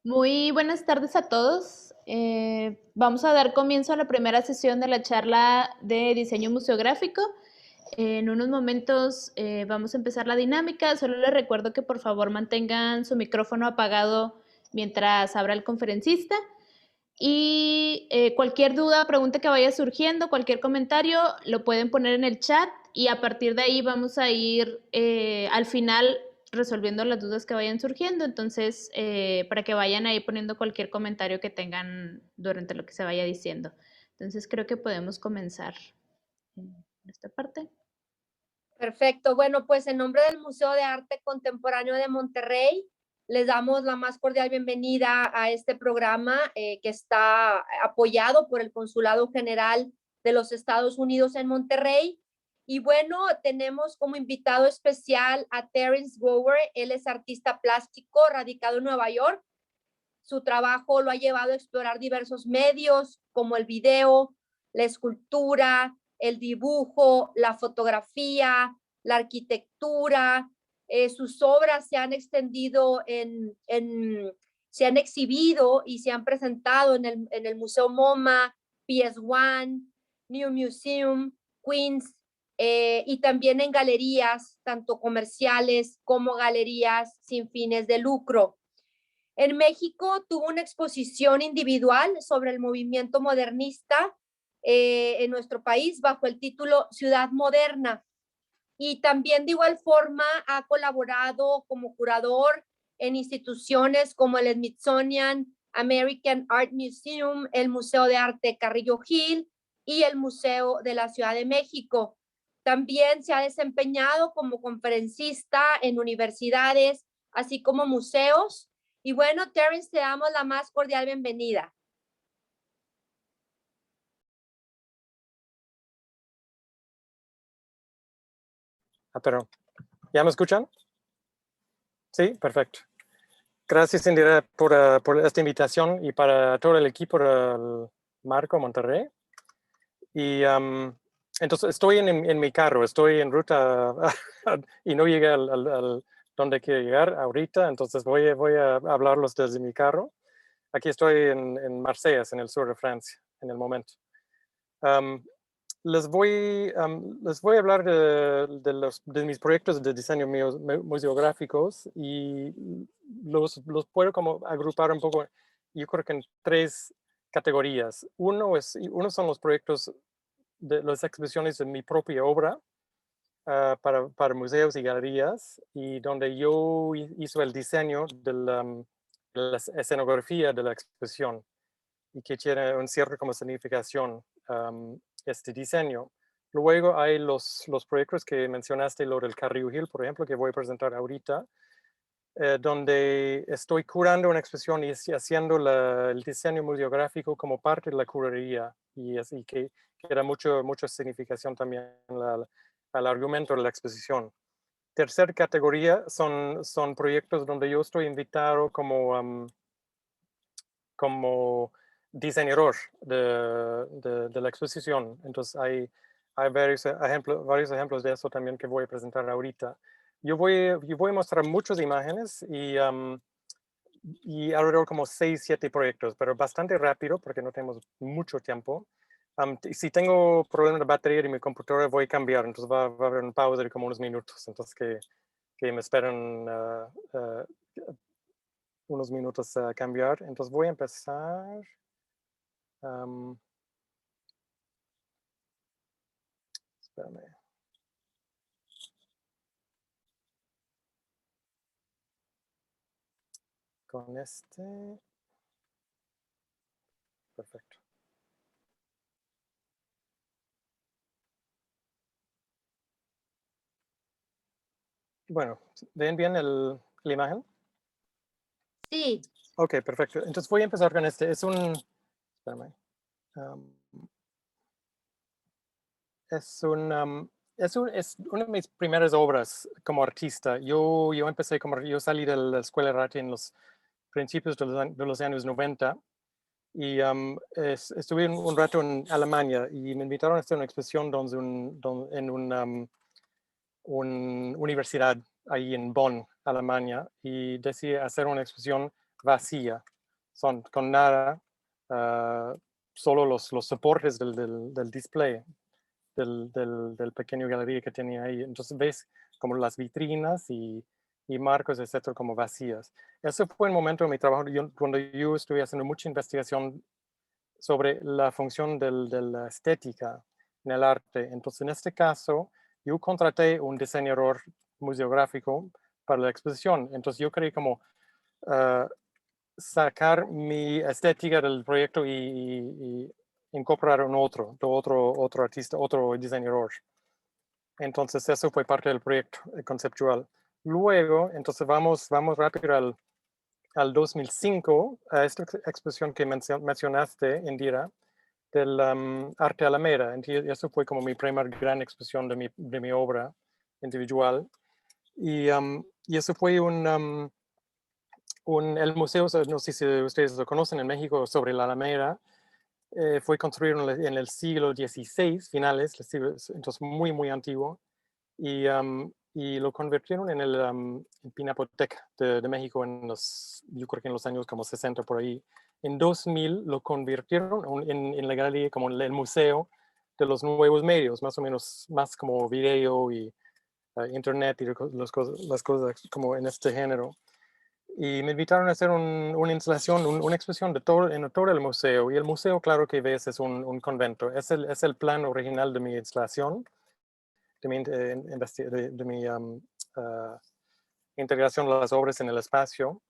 Muy buenas tardes a todos. Vamos a dar comienzo a la primera sesión de la charla de diseño museográfico. En unos momentos vamos a empezar la dinámica. Solo les recuerdo que por favor mantengan su micrófono apagado mientras habla el conferencista. Y cualquier duda, pregunta que vaya surgiendo, cualquier comentario, lo pueden poner en el chat y a partir de ahí vamos a ir al final resolviendo las dudas que vayan surgiendo. Entonces, para que vayan ahí poniendo cualquier comentario que tengan durante lo que se vaya diciendo. Entonces, creo que podemos comenzar en esta parte. Perfecto. Bueno, pues en nombre del Museo de Arte Contemporáneo de Monterrey, les damos la más cordial bienvenida a este programa que está apoyado por el Consulado General de los Estados Unidos en Monterrey. Y bueno, tenemos como invitado especial a Terence Gower. Él es artista plástico radicado en Nueva York. Su trabajo lo ha llevado a explorar diversos medios como el video, la escultura, el dibujo, la fotografía, la arquitectura. Sus obras se han extendido se han exhibido y se han presentado en el Museo MoMA, PS1, New Museum, Queens, y también en galerías, tanto comerciales como galerías sin fines de lucro. En México tuvo una exposición individual sobre el movimiento modernista en nuestro país bajo el título Ciudad Moderna. Y también de igual forma ha colaborado como curador en instituciones como el Smithsonian American Art Museum, el Museo de Arte Carrillo Gil y el Museo de la Ciudad de México. También se ha desempeñado como conferencista en universidades, así como museos. Y bueno, Terence, te damos la más cordial bienvenida. Pero, ¿ya me escuchan? Sí, perfecto. Gracias, Indira, por esta invitación y para todo el equipo del Marco Monterrey. Y entonces estoy en mi carro, estoy en ruta y no llegué al donde quiero llegar ahorita, entonces voy a hablarlos desde mi carro. Aquí estoy en Marsella, en el sur de Francia, en el momento. Les voy a hablar de mis proyectos de diseño museográficos y los puedo como agrupar un poco, yo creo que en tres categorías. Uno son los proyectos de las exposiciones de mi propia obra para museos y galerías, y donde yo hice el diseño de la escenografía de la exposición y que tiene un cierto como significación este diseño. Luego hay los proyectos que mencionaste, lo del Carrillo Gil, por ejemplo, que voy a presentar ahorita, donde estoy curando una exposición y haciendo el diseño museográfico como parte de la curaduría, y así que da mucha significación también al argumento de la exposición. Tercera categoría son proyectos donde yo estoy invitado como diseñador de la exposición. Entonces hay varios ejemplos de eso también que voy a presentar ahorita. Yo voy a mostrar muchas imágenes y alrededor como 6, 7 proyectos, pero bastante rápido porque no tenemos mucho tiempo. Si tengo problemas de batería de mi computadora, voy a cambiar, entonces va a haber una pausa de como unos minutos, entonces que me esperen unos minutos a cambiar. Entonces voy a empezar. Espérame. Con este. Perfecto. Bueno, ¿ven bien la imagen? Sí. Ok, perfecto. Entonces voy a empezar con este. Espérame. Es una de mis primeras obras como artista. Yo salí de la escuela de arte en los principios de los años 90 y estuve un rato en Alemania y me invitaron a hacer una exposición en una universidad ahí en Bonn, Alemania, y decidí hacer una exposición vacía, son con nada, solo los soportes del display, del pequeño galería que tenía ahí. Entonces ves como las vitrinas y marcos, etcétera, como vacías. Ese fue el momento de mi trabajo cuando yo estuve haciendo mucha investigación sobre la función de la estética en el arte. Entonces, en este caso, yo contraté un diseñador museográfico para la exposición. Entonces, yo quería como sacar mi estética del proyecto y incorporar otro artista, otro diseñador. Entonces, eso fue parte del proyecto conceptual. Luego, entonces vamos rápido al 2005, a esta exposición que mencionaste, Indira, del Arte Alameda. Entonces, eso fue como mi primera gran exposición de mi obra individual. Y eso fue el museo, no sé si ustedes lo conocen, en México, sobre la Alameda. Fue construido en el siglo XVI, finales, entonces muy, muy antiguo. Y lo convirtieron en el Pinacoteca de México yo creo que en los años como 60 por ahí. En 2000 lo convirtieron en la galería como el museo de los nuevos medios, más o menos más como video y internet y las cosas como en este género. Y me invitaron a hacer una instalación, una exposición en todo el museo. Y el museo, claro que ves, es un convento. Es el plan original de mi instalación, de mi integración de las obras en el espacio.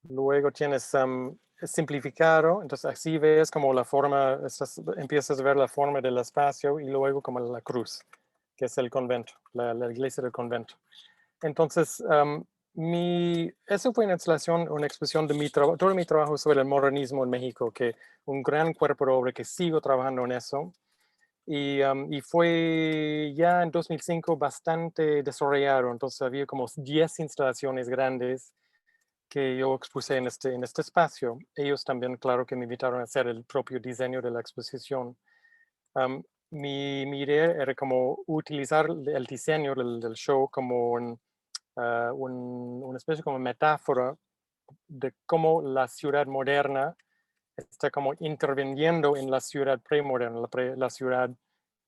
Luego tienes simplificado, entonces así ves como la forma, empiezas a ver la forma del espacio y luego como la cruz, que es el convento, la iglesia del convento. Entonces, eso fue una instalación, una exposición de todo mi trabajo sobre el modernismo en México, que un gran cuerpo de obra que sigo trabajando en eso. Y fue ya en 2005 bastante desarrollado, entonces había como 10 instalaciones grandes que yo expuse en este espacio. Ellos también, claro, que me invitaron a hacer el propio diseño de la exposición. Mi idea era como utilizar el diseño del show como una especie como metáfora de cómo la ciudad moderna está como interviniendo en la ciudad premoderna, la ciudad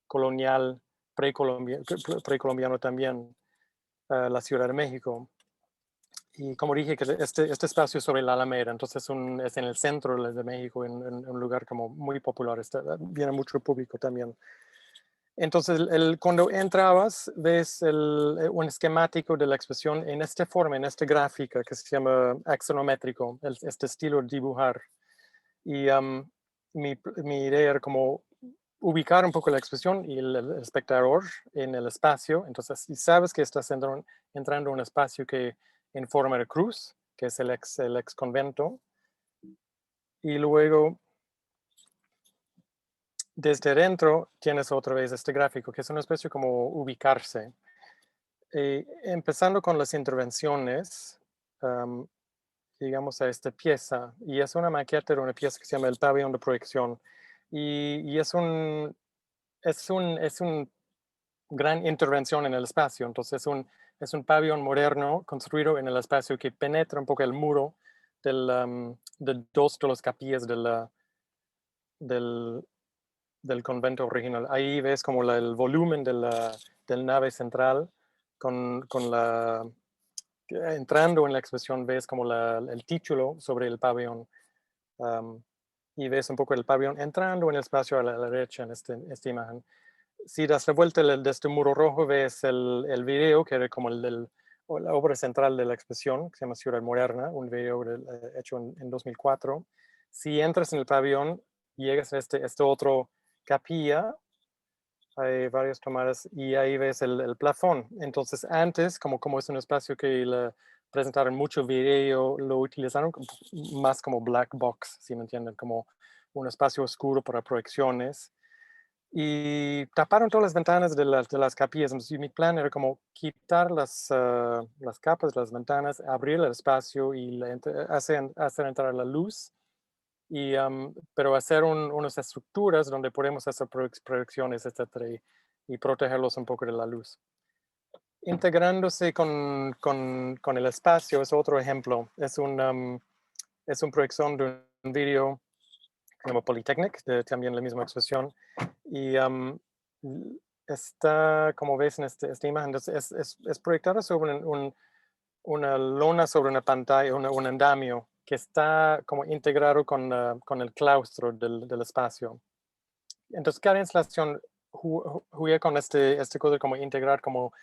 colonial, precolombiano también, la Ciudad de México. Y como dije, que este espacio sobre la Alameda, entonces es en el centro de México, en un lugar como muy popular, viene mucho público también. Entonces, cuando entrabas, ves un esquemático de la expresión en esta forma, en esta gráfica que se llama axonométrico, este estilo de dibujar. Y mi idea era como ubicar un poco la expresión y el espectador en el espacio. Entonces, si sabes que estás entrando en un espacio que en forma de cruz, que es el ex convento, y luego desde dentro tienes otra vez este gráfico, que es una especie como ubicarse. Empezando con las intervenciones, digamos a esta pieza, y es una maqueta de una pieza que se llama el pabellón de proyección, y es un gran intervención en el espacio. Entonces es un pabellón moderno construido en el espacio que penetra un poco el muro de dos de las capillas del convento original. Ahí ves como el volumen del nave central entrando en la expresión ves como el título sobre el pabellón. Y ves un poco el pabellón entrando en el espacio a la derecha en esta imagen. Si das la vuelta de este muro rojo, ves el video, que era como la obra central de la expresión, que se llama Ciudad Moderna, un video hecho en 2004. Si entras en el pabellón, llegas a esta otra capilla, hay varias tomadas, y ahí ves el plafón. Entonces, antes, como es un espacio que presentaron mucho video, lo utilizaron más como black box, si me entienden, como un espacio oscuro para proyecciones. Y taparon todas las ventanas de las capillas. Entonces, mi plan era como quitar las capas de las ventanas, abrir el espacio y hacer entrar la luz, pero hacer unas estructuras donde podemos hacer proyecciones, etc. y protegerlos un poco de la luz. Integrándose con el espacio es otro ejemplo. Es una proyección de un vídeo como Polytechnic, también la misma exposición. Y está, como ves en esta imagen, es proyectada sobre una lona sobre una pantalla, un andamio que está como integrado con el claustro del espacio. Entonces, cada instalación juega con este cosa como integrar, como,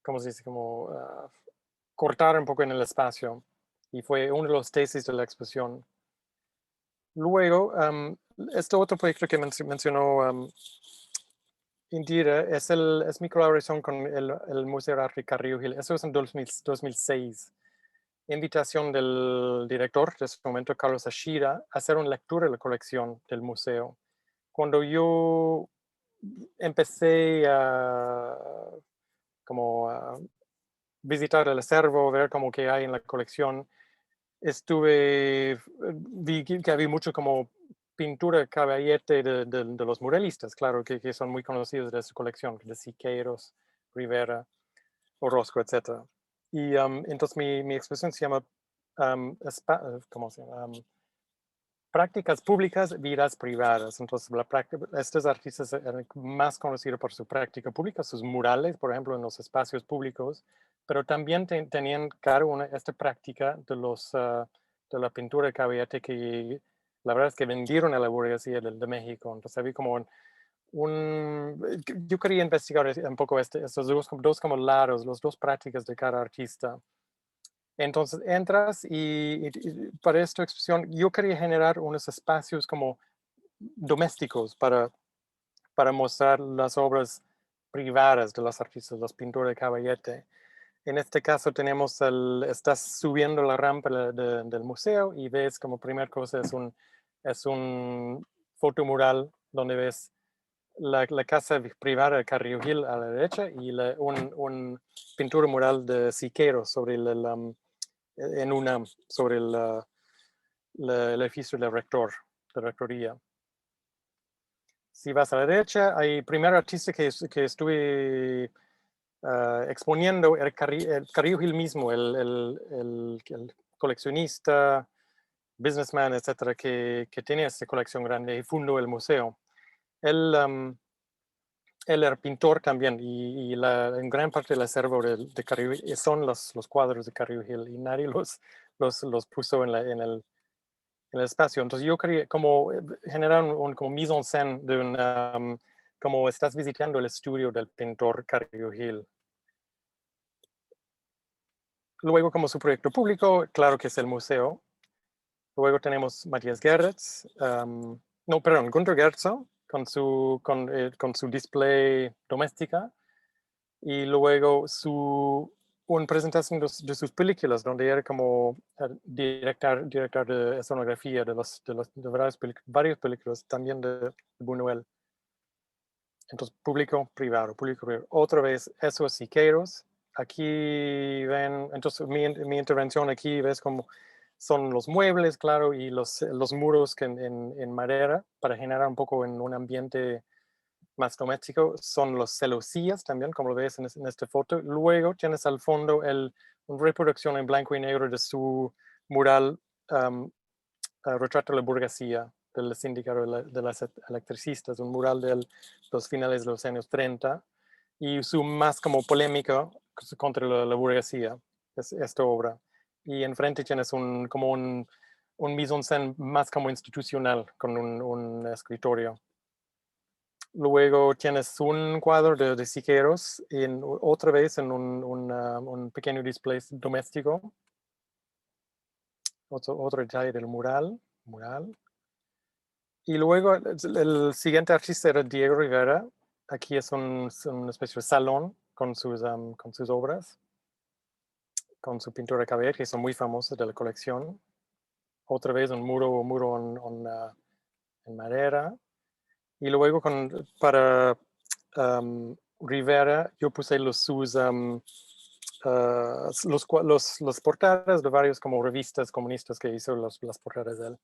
¿cómo se dice? Como cortar un poco en el espacio. Y fue uno de los tesis de la exposición. Luego, este otro proyecto que mencionó Indira es mi colaboración con el Museo de Arte Carrillo Gil. Eso es en 2006. Invitación del director de ese momento, Carlos Ashira, a hacer una lectura de la colección del museo. Cuando yo empecé a visitar el acervo, ver como que hay en la colección, vi que había mucho como pintura caballete de los muralistas, claro, que son muy conocidos de su colección, de Siqueiros, Rivera, Orozco, etc. Y entonces mi exposición se llama, ¿cómo se llama? Prácticas públicas, vidas privadas. Entonces, estos artistas eran más conocidos por su práctica pública, sus murales, por ejemplo, en los espacios públicos, pero también tenían claro esta práctica de la pintura de caballete que la verdad es que vendieron a la burguesía de México. Entonces, había como yo quería investigar un poco estos dos como lados, las dos prácticas de cada artista. Entonces entras y para esta exposición yo quería generar unos espacios como domésticos para mostrar las obras privadas de los artistas, los pintores de caballete. En este caso estás subiendo la rampa del museo y ves como primera cosa es un fotomural donde ves la casa privada de Carrillo Gil a la derecha y un pintura mural de Siqueiros sobre sobre el edificio del rector, de rectoría. Si vas a la derecha, hay primer artista que estuve exponiendo el Carrillo Gil mismo, el coleccionista, businessman, etcétera, que tiene esta colección grande y fundó el museo. Él era pintor también y en gran parte del acervo de Carrillo Gil son los cuadros de Carrillo Gil y nadie los puso en el espacio. Entonces yo quería como generar como mise en scène de como estás visitando el estudio del pintor Carrillo Gil. Luego como su proyecto público, claro que es el museo. Luego tenemos Matías Gerritz, Gunter Gerzo con su display doméstica. Y luego una presentación de sus películas, donde era como director de escenografía de varias películas, también de Buñuel. Entonces, público, privado. Otra vez, eso es Siqueiros. Aquí ven, entonces mi intervención aquí ves como son los muebles, claro, y los muros en madera para generar un poco en un ambiente más doméstico. Son los celosías también, como lo ves en esta foto. Luego tienes al fondo una reproducción en blanco y negro de su mural Retrato de la burguesía del sindicato de las electricistas, un mural de los finales de los años 30 y su más como polémica contra la burguesía, es esta obra. Y enfrente tienes como un mise en scène más como institucional con un escritorio. Luego tienes un cuadro de Siqueiros, otra vez en un pequeño display doméstico. Otro detalle del mural. Y luego el siguiente artista era Diego Rivera. Aquí es una especie de salón con sus obras, con su pintura de cabello, que son muy famosas de la colección. Otra vez un muro en madera. Y luego para Rivera yo puse las portadas de varios como revistas comunistas que hizo las portadas de él.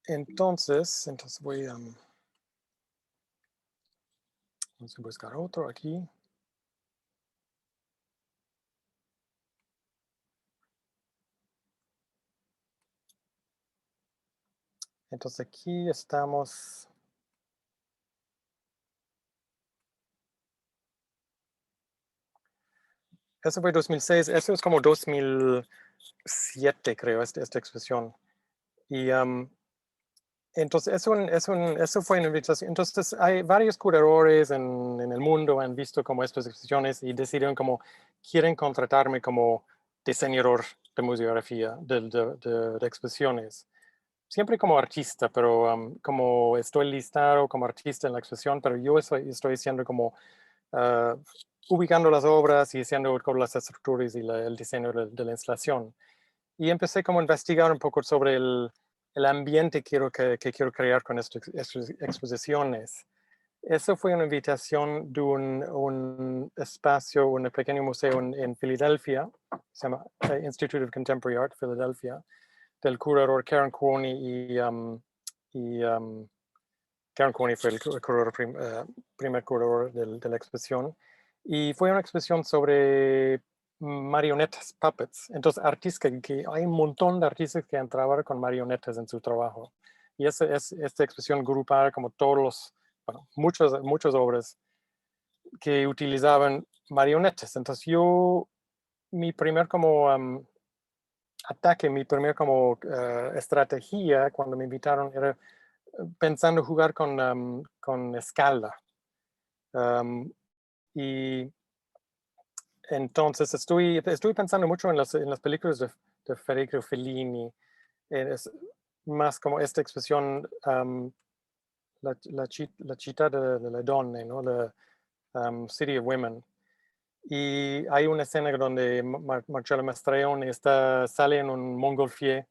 Entonces voy a vamos a buscar otro aquí. Entonces aquí estamos. Eso fue 2006, eso es como 2007, creo, esta expresión. Y entonces eso fue una invitación. Entonces hay varios curadores en el mundo han visto como estas expresiones y decidieron como quieren contratarme como diseñador de museografía, de expresiones. Siempre como artista, pero como estoy listado como artista en la expresión, pero yo estoy siendo como ubicando las obras y haciendo con las estructuras y el diseño de la instalación. Y empecé como a investigar un poco sobre el ambiente que quiero crear con estas exposiciones. Eso fue una invitación de un espacio, un pequeño museo en Filadelfia, se llama Institute of Contemporary Art, Filadelfia, del curador Karen Cooney y Karen Cooney fue el curador, primer curador de la exposición. Y fue una exposición sobre marionetas, puppets. Entonces, artistas, que hay un montón de artistas que han trabajado con marionetas en su trabajo. Y esta exposición grupar como todos los, bueno, muchas obras que utilizaban marionetas. Entonces, mi primer como ataque, mi primer como estrategia cuando me invitaron era pensando jugar con escala. Y entonces estoy pensando mucho en las películas de Federico Fellini. Es más como esta expresión, la città de la donne, ¿no? La City of Women. Y hay una escena donde Marcello Mastroianni sale en un montgolfier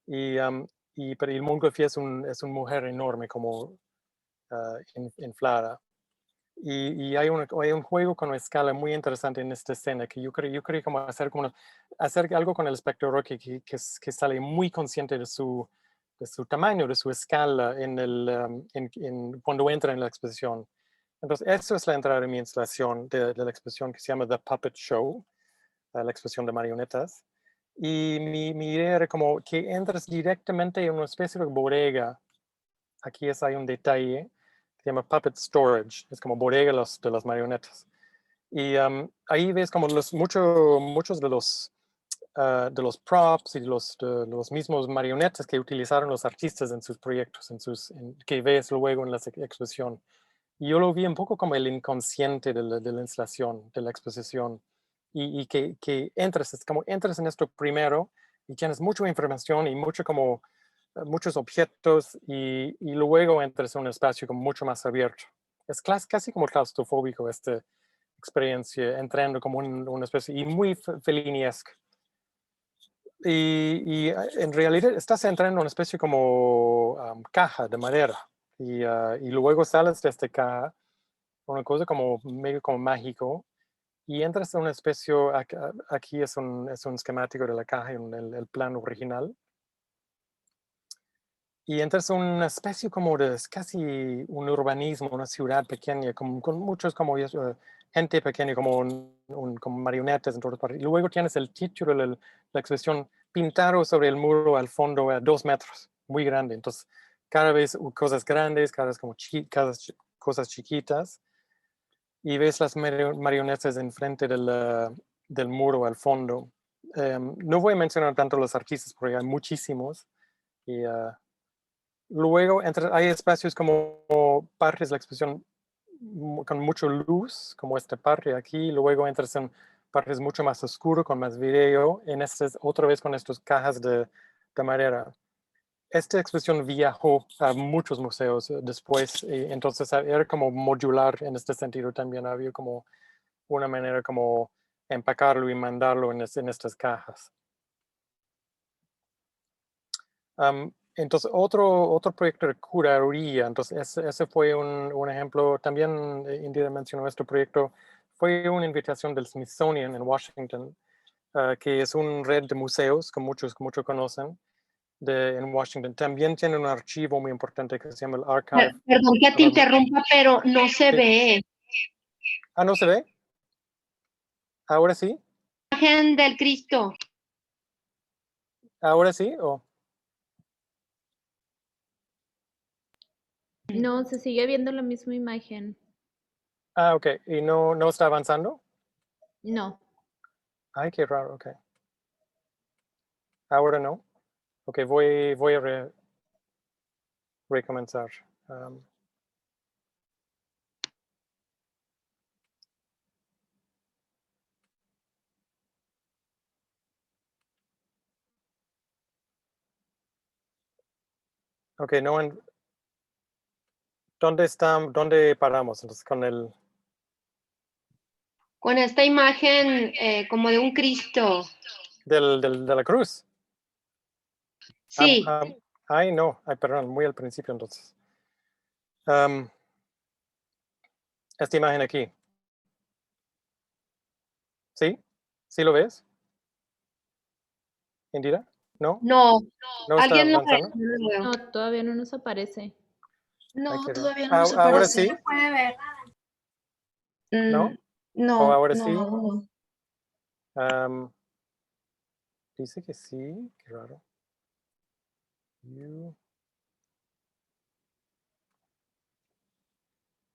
pero el montgolfier es una mujer enorme, como inflada. Y hay un juego con una escala muy interesante en esta escena que yo quería como hacer algo con el espectador que sale muy consciente de su tamaño, de su escala cuando entra en la exposición. Entonces, eso es la entrada de mi instalación de la exposición que se llama The Puppet Show, la exposición de marionetas. Y mi idea era como que entras directamente en una especie de bodega. Aquí hay un detalle que se llama Puppet Storage, es como bodega de las marionetas. Y ahí ves como muchos de los props y de los mismos marionetas que utilizaron los artistas en sus proyectos, que ves luego en la exposición. Y yo lo vi un poco como el inconsciente de la instalación, de la exposición. Y que entras en esto primero y tienes mucha información y muchos objetos y luego entras en un espacio como mucho más abierto. Es casi como claustrofóbico esta experiencia, entrando como una especie, y muy feliniesca. Y en realidad estás entrando en una especie como caja de madera y luego sales de esta caja, una cosa como medio como mágico, y entras en una especie, aquí es un esquemático de la caja en el plan original, y entras en una especie como es casi un urbanismo, una ciudad pequeña, con muchos como gente pequeña, como marionetas en todas partes. Y luego tienes el título de la expresión pintado sobre el muro al fondo a 2 metros, muy grande. Entonces, cada vez cosas grandes, cada vez como cosas chiquitas. Y ves las marionetas enfrente del muro al fondo. No voy a mencionar tanto los artistas porque hay muchísimos. Y luego hay espacios como partes de la exposición con mucha luz, como esta parte aquí. Luego entras en partes mucho más oscuras, con más video. Otra vez con estas cajas de madera. Esta exposición viajó a muchos museos después. Entonces era como modular en este sentido también. Había como una manera como empacarlo y mandarlo en estas cajas. Entonces, otro proyecto de curaduría, entonces ese fue un ejemplo, también Indira mencionó este proyecto, fue una invitación del Smithsonian en Washington, que es una red de museos que muchos conocen, en Washington. También tiene un archivo muy importante que se llama el Archive. Perdón que te Ahora- interrumpa, pero no se Sí. ve. Ah, ¿no se ve? ¿Ahora sí? Imagen del Cristo. ¿Ahora sí? ¿O? No, se sigue viendo la misma imagen. Ah, ok. ¿Y no está avanzando? No. Ay, qué raro, ok. Ahora no. Ok, voy a recomenzar. Ok, ¿dónde paramos? Entonces, con el... Con esta imagen como de un Cristo. de la cruz. Sí, Ay, no. Ay, perdón, muy al principio entonces. Esta imagen aquí. ¿Sí? ¿Sí lo ves? ¿Indira? ¿No? no. ¿No está ¿Alguien lo ve? avanzando? No lo veo. No, todavía no nos aparece. Ay, No, qué raro. todavía no nos Ahora aparece. sí, No se puede ver. ¿no? ¿O No, ahora no, sí? aún no. Dice que sí, qué raro. You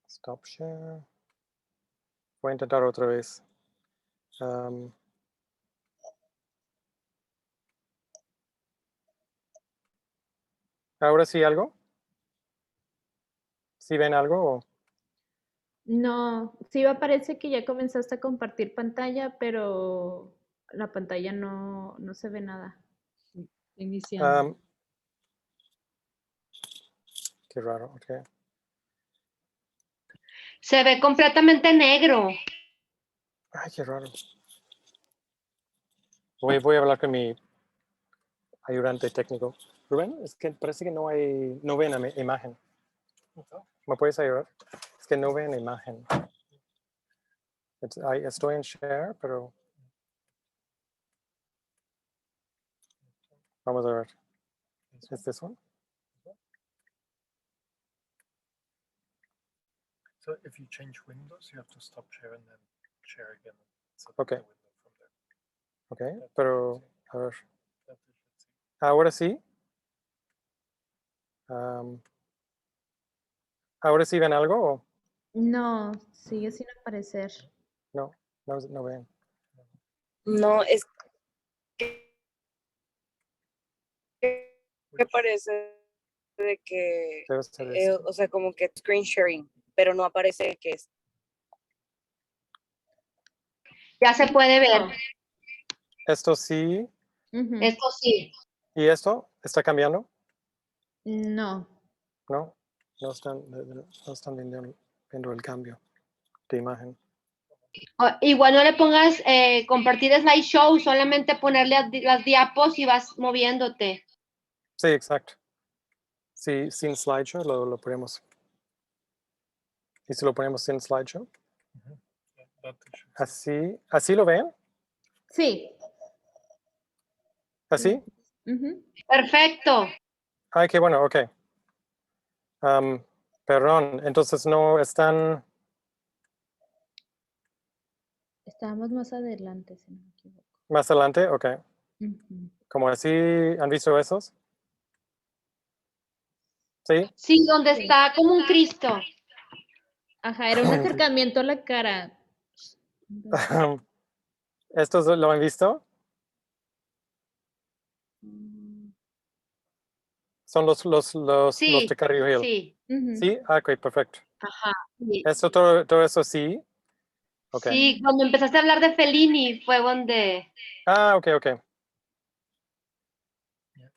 stop share. Voy a intentar otra vez. ¿Ahora sí algo? ¿Sí ven algo? No, sí parece que ya comenzaste a compartir pantalla, pero la pantalla no se ve nada. Iniciando. Qué raro, ok. Se ve completamente negro. Ay, qué raro. Voy a hablar con mi ayudante técnico. Rubén, es que parece que no ven la imagen. ¿Me puedes ayudar? Es que no ven la imagen. Estoy en share, pero vamos a ver. ¿Es this one? So if you change windows, you have to stop share and then share again. So Okay. the window from there. Ok, pero a ver. That we should see. Ahora sí. ¿Ahora sí ven algo o No, sigue sin aparecer. no? No ven. No, es que parece de que, Debe ser eso. o sea, como que screen sharing, pero no aparece que es. Ya se puede ver. Esto sí. Ujú. Esto sí. ¿Y esto está cambiando? No. No. No están viendo el cambio de imagen. Igual no le pongas compartir slideshow, solamente ponerle las diapos y vas moviéndote. Sí, exacto. Sí, sin slideshow lo ponemos. ¿Y si lo ponemos sin slideshow? Yeah, that we should see. ¿Así lo ven? Sí. ¿Así? Ujú. Perfecto. Ay, qué bueno, ok. Perdón, entonces no están... Estábamos más adelante, si no me equivoco. Más adelante, ok. Ujú. Como así, ¿han visto esos? Sí. Sí, donde Sí. está como un Cristo. Ajá, era un acercamiento a la cara. ¿Estos lo han visto? Mm, Son los Sí, de Carrillo Hill. sí. ujú. Sí, ok, perfecto. Ajá. Sí. Esto, todo eso sí. Ok. Sí, cuando empezaste a hablar de Fellini fue donde... Ah, ok. Yeah,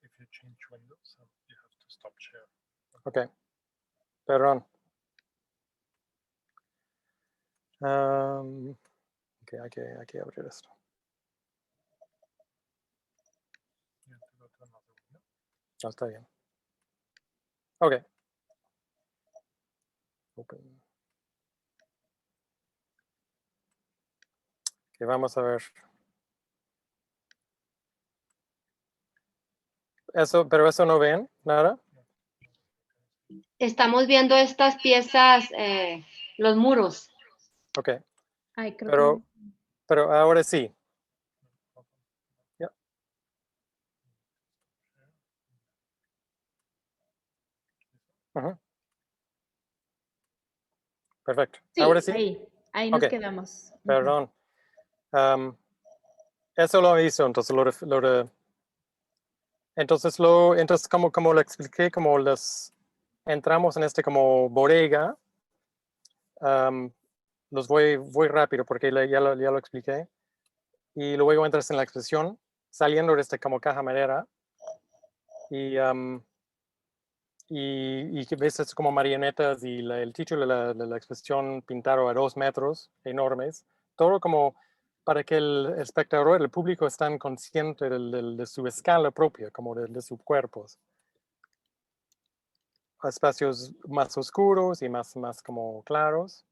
if you change windows, you have to stop share. Ok. Perdón. Ok, hay que abrir esto. You have to go to another window. No, está bien. Ok. Open. Ok, vamos a ver. Eso, pero eso no ven, nada. Estamos viendo estas piezas, los muros. Ok, Ay, creo pero, pero ahora sí. Ya. Ujú. Perfecto. que Ahora sí, sí. ahí nos Ok, quedamos. Ujú. perdón. Eso lo hizo, entonces entonces como le expliqué, como entramos en este como bodega, los voy rápido porque ya lo expliqué. Y luego entras en la expresión, saliendo de esta como caja madera, y que ves esto como marionetas y el título de la expresión pintado a 2 metros, enormes, todo como para que el espectador, el público, estén consciente de su escala propia, como de sus cuerpos. Espacios más oscuros y más como claros.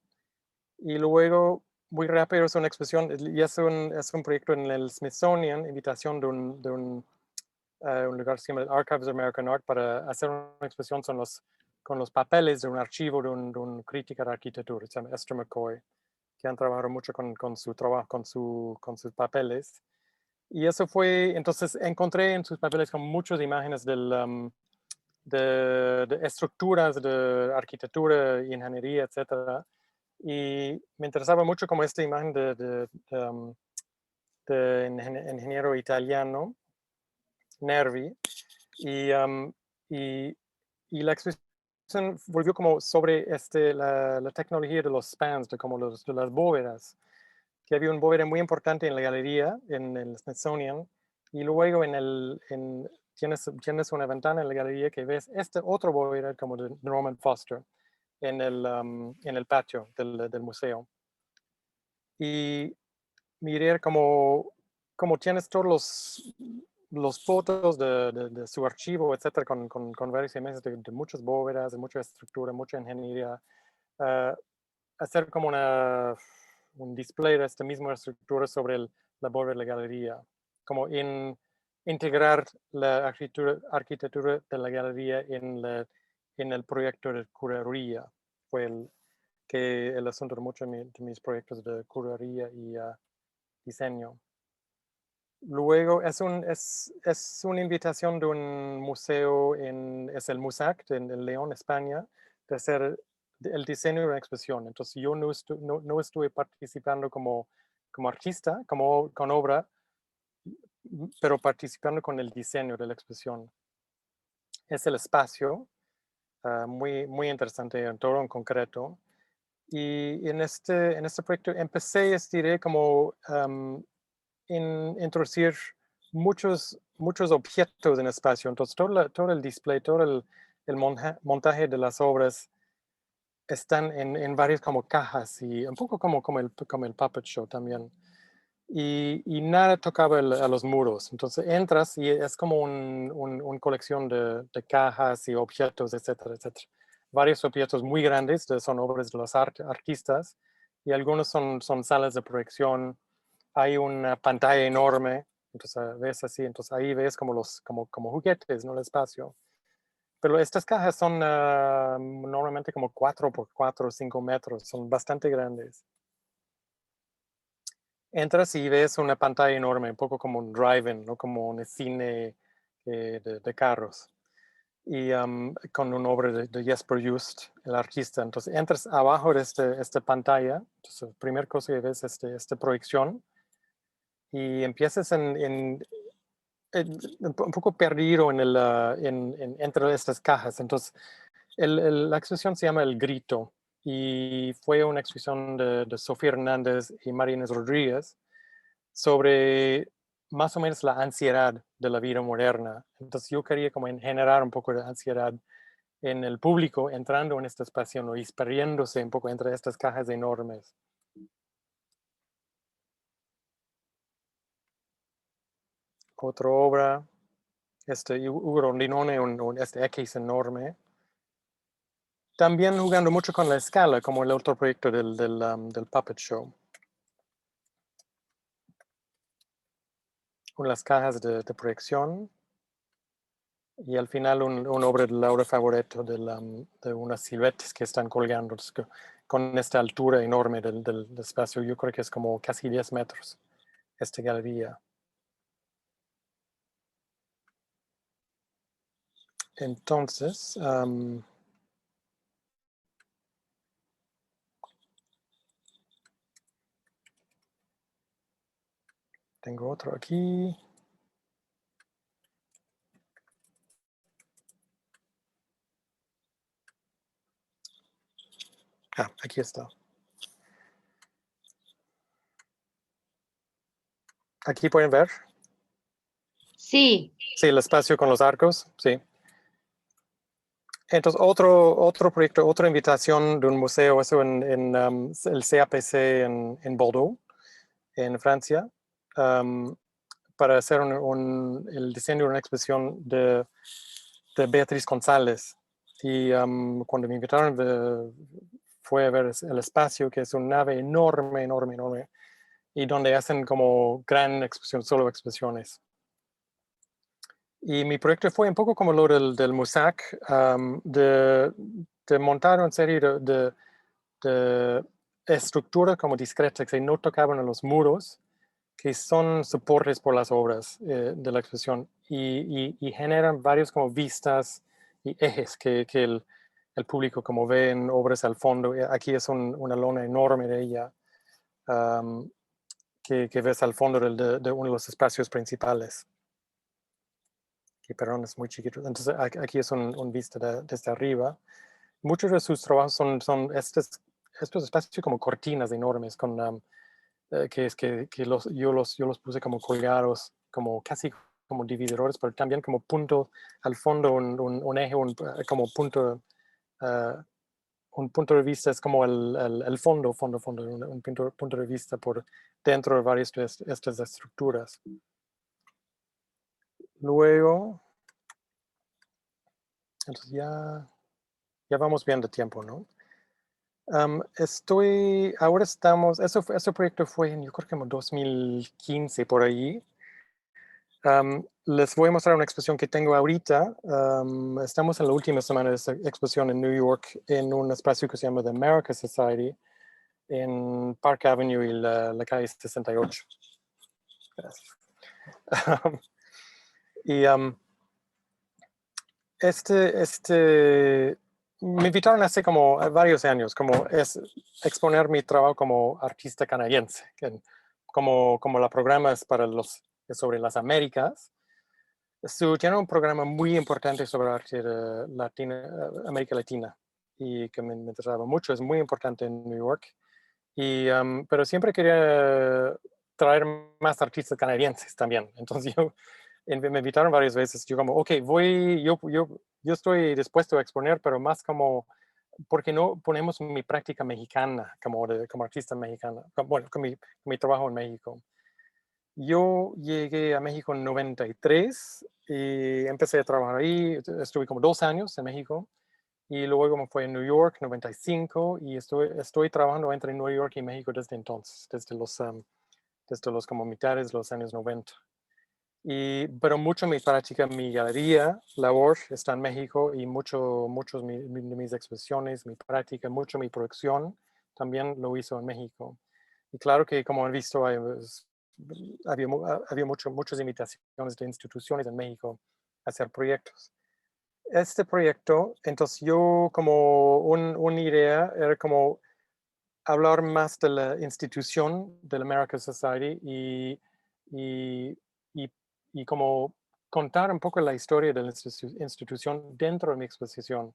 Y luego, muy rápido, es una expresión, y es un proyecto en el Smithsonian, invitación de un lugar que se llama el Archives of American Art, para hacer una expresión con los papeles de un archivo de un crítico de arquitectura, se llama Esther McCoy, que han trabajado mucho con su trabajo, con sus papeles. Y eso fue, entonces encontré en sus papeles con muchas imágenes de estructuras de arquitectura, ingeniería, etcétera. Y me interesaba mucho como esta imagen de ingeniero italiano, Nervi, y, y, y la exposición volvió como sobre la tecnología de los spans, de como de las bóvedas, que había un bóveda muy importante en la galería, en el Smithsonian, y luego tienes una ventana en la galería que ves este otro bóveda como de Norman Foster en el patio del museo. Y miré como tienes todos los fotos de su archivo, etcétera, con varias imágenes de muchas bóvedas, de mucha estructura, mucha ingeniería. Hacer como un display de esta misma estructura sobre la bóveda de la galería, como integrar la arquitectura de la galería en el proyecto de curaduría. Fue el asunto de muchos de mis proyectos de curaduría y diseño. Luego es una invitación de un museo, es el MUSAC en León, España, de hacer el diseño de una expresión. Entonces yo no estuve participando como artista, con obra, pero participando con el diseño de la expresión. Es el espacio, muy interesante, en todo en concreto. Y en este proyecto empecé, diré, como introducir muchos objetos en el espacio. Entonces, todo el display, todo el montaje de las obras están en varias como cajas y un poco como el puppet show también. Y nada tocaba a los muros. Entonces entras y es como una colección de cajas y objetos, etcétera, etcétera. Varios objetos muy grandes, son obras de los artistas, y algunos son salas de proyección. Hay una pantalla enorme, entonces ves así, entonces ahí ves como juguetes, ¿no? El espacio. Pero estas cajas son normalmente como 4 por 4 o 5 metros, son bastante grandes. Entras y ves una pantalla enorme, un poco como un drive-in, ¿no? Como un cine de carros. Y con una obra de Jesper Just, el artista. Entonces entras abajo de esta pantalla, entonces la primera cosa que ves es esta proyección, y empiezas un poco perdido entre estas cajas. Entonces, la exposición se llama El Grito, y fue una exposición de Sofía Hernández y María Inés Rodríguez sobre más o menos la ansiedad de la vida moderna. Entonces yo quería como generar un poco de ansiedad en el público entrando en este espacio, ¿no? Y perdiéndose un poco entre estas cajas enormes. Otra obra, Ugo Rondinone, este X enorme. También jugando mucho con la escala, como el otro proyecto del Puppet Show. Con las cajas de proyección. Y al final una obra de Laura Favoretto de unas siluetas que están colgando con esta altura enorme del espacio. Yo creo que es como casi 10 metros esta galería. Entonces, tengo otro aquí. Aquí está. Aquí pueden ver. Sí, Sí, el espacio con los arcos, sí. Entonces, otro proyecto, otra invitación de un museo, eso en el CAPC en Bordeaux, en Francia, para hacer el diseño de una exposición de Beatriz González. Y cuando me invitaron, fue a ver el espacio, que es una nave enorme, enorme, enorme, y donde hacen como gran exposición, solo exposiciones. Y mi proyecto fue un poco como lo del MUSAC, de montar una serie de estructuras como discretas que no tocaban en los muros, que son soportes por las obras de la exposición y generan varios como vistas y ejes que el público como ve en obras al fondo. Aquí es una lona enorme de ella que ves al fondo de uno de los espacios principales. Y perdón, es muy chiquito. Entonces aquí es un vista desde arriba. Muchos de sus trabajos son estos espacios como cortinas enormes con que yo los puse como colgados, como casi como divididores, pero también como punto al fondo, un eje, como punto, un punto de vista es como el fondo, un punto de vista por dentro de varias de estas estructuras. Luego, entonces ya vamos bien de tiempo, ¿no? Ahora estamos, ese proyecto fue en, yo creo que en 2015 por ahí. Les voy a mostrar una exposición que tengo ahorita. Estamos en la última semana de esta exposición en New York, en un espacio que se llama The America Society, en Park Avenue y la calle 68. Gracias. Y me invitaron hace como varios años, como exponer mi trabajo como artista canadiense, como la programa es sobre las Américas. Tiene un programa muy importante sobre arte de América Latina y que me interesaba mucho, es muy importante en New York. Pero siempre quería traer más artistas canadienses también. Entonces me invitaron varias veces. Yo como, ok, yo estoy dispuesto a exponer, pero más como, ¿por qué no ponemos mi práctica mexicana como artista mexicana? Bueno, con mi trabajo en México. Yo llegué a México en 93 y empecé a trabajar ahí. Estuve como 2 años en México y luego me fui a New York 95 y estoy trabajando entre New York y México desde entonces, desde los como mitades de los años 90. Pero mucho mi práctica, mi galería, labor está en México y muchos de mis exposiciones, mi práctica, mucho mi producción también lo hizo en México. Y claro que como han visto, había muchas invitaciones de instituciones en México a hacer proyectos. Este proyecto, entonces yo como una idea era como hablar más de la institución de la American Society y, y como contar un poco la historia de la institución dentro de mi exposición.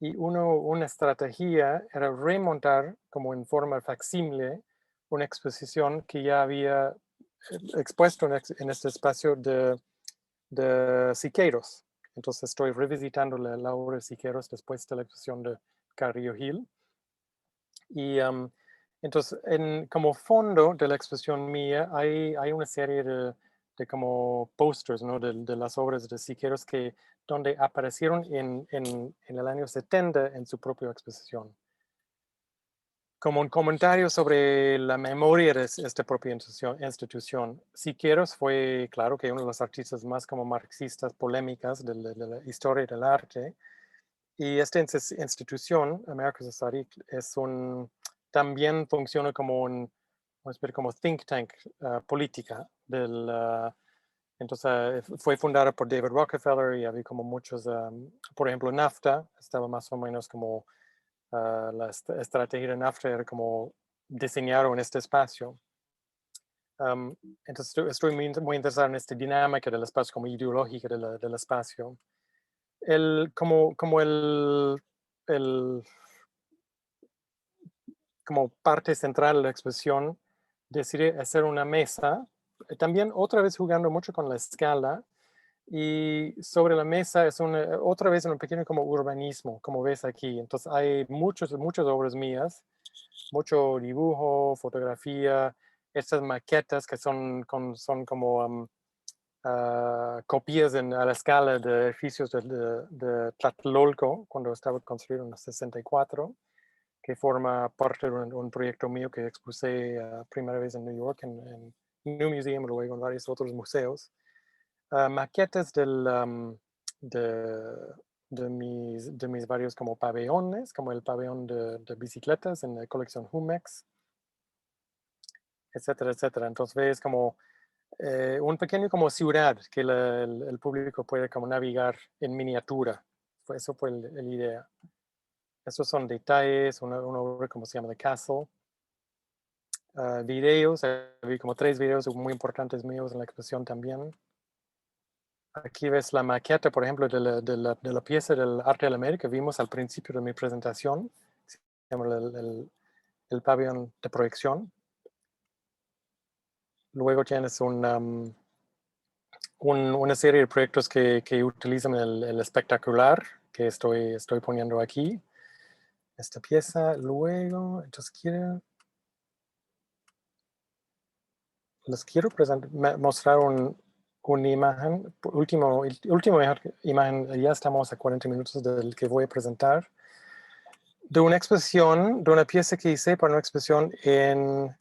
Y una estrategia era remontar como en forma facsímile una exposición que ya había expuesto en este espacio de Siqueiros. Entonces estoy revisitando la obra de Siqueiros después de la exposición de Carrillo Gil. Y entonces, como fondo de la exposición mía, hay una serie de como posters, ¿no? de las obras de Siqueiros donde aparecieron en el año 70 en su propia exposición. como un comentario sobre la memoria de esta propia institución. Siqueiros fue, claro, que uno de los artistas más como marxistas polémicas de la historia del arte. Y esta institución, American Society, también funciona como como think tank política. Entonces fue fundada por David Rockefeller y había como muchos, por ejemplo, NAFTA, estaba más o menos como la estrategia de NAFTA era como diseñar en este espacio. Entonces estoy muy interesado en esta dinámica del espacio, como ideológica del espacio. Como parte central de la exposición, decidí hacer una mesa, también otra vez jugando mucho con la escala, y sobre la mesa es otra vez un pequeño como urbanismo, como ves aquí. Entonces hay muchas obras mías, mucho dibujo, fotografía, estas maquetas que son como copias a la escala de edificios de Tlatelolco, cuando estaba construido en el 64, que forma parte de un proyecto mío que expuse primera vez en New York, en New Museum, luego en varios otros museos. Maquetas de mis varios como pabellones, como el pabellón de bicicletas en la colección Jumex, etcétera, etcétera. Entonces ves como un pequeño como ciudad que el público puede como navegar en miniatura. Eso fue la idea. Esos son detalles, una obra como se llama The Castle. Videos, vi como 3 videos muy importantes míos en la exposición también. Aquí ves la maqueta, por ejemplo, de la pieza del Arte de la América. Vimos al principio de mi presentación. Se llama el pabellón de proyección. Luego tienes una serie de proyectos que utilizan el espectacular que estoy poniendo aquí. Esta pieza. Luego, entonces les quiero mostrar una imagen, última imagen, ya estamos a 40 minutos del que voy a presentar, de una exposición, de una pieza que hice para una exposición en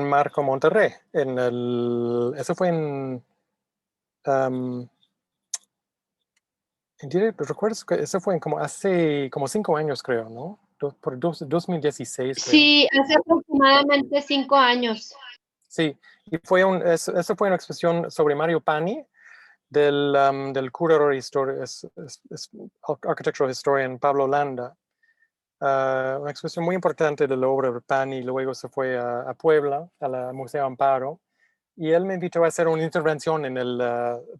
Marco Monterrey. Eso fue recuerdo que eso fue como hace como 5 años, creo, ¿no? Por 2016, creo. Sí, hace aproximadamente 5 años. Sí, y eso fue una exposición sobre Mario Pani, del curador architectural historian Pablo Landa. Una exposición muy importante de la obra de Pani. Luego se fue a Puebla, al Museo Amparo, y él me invitó a hacer una intervención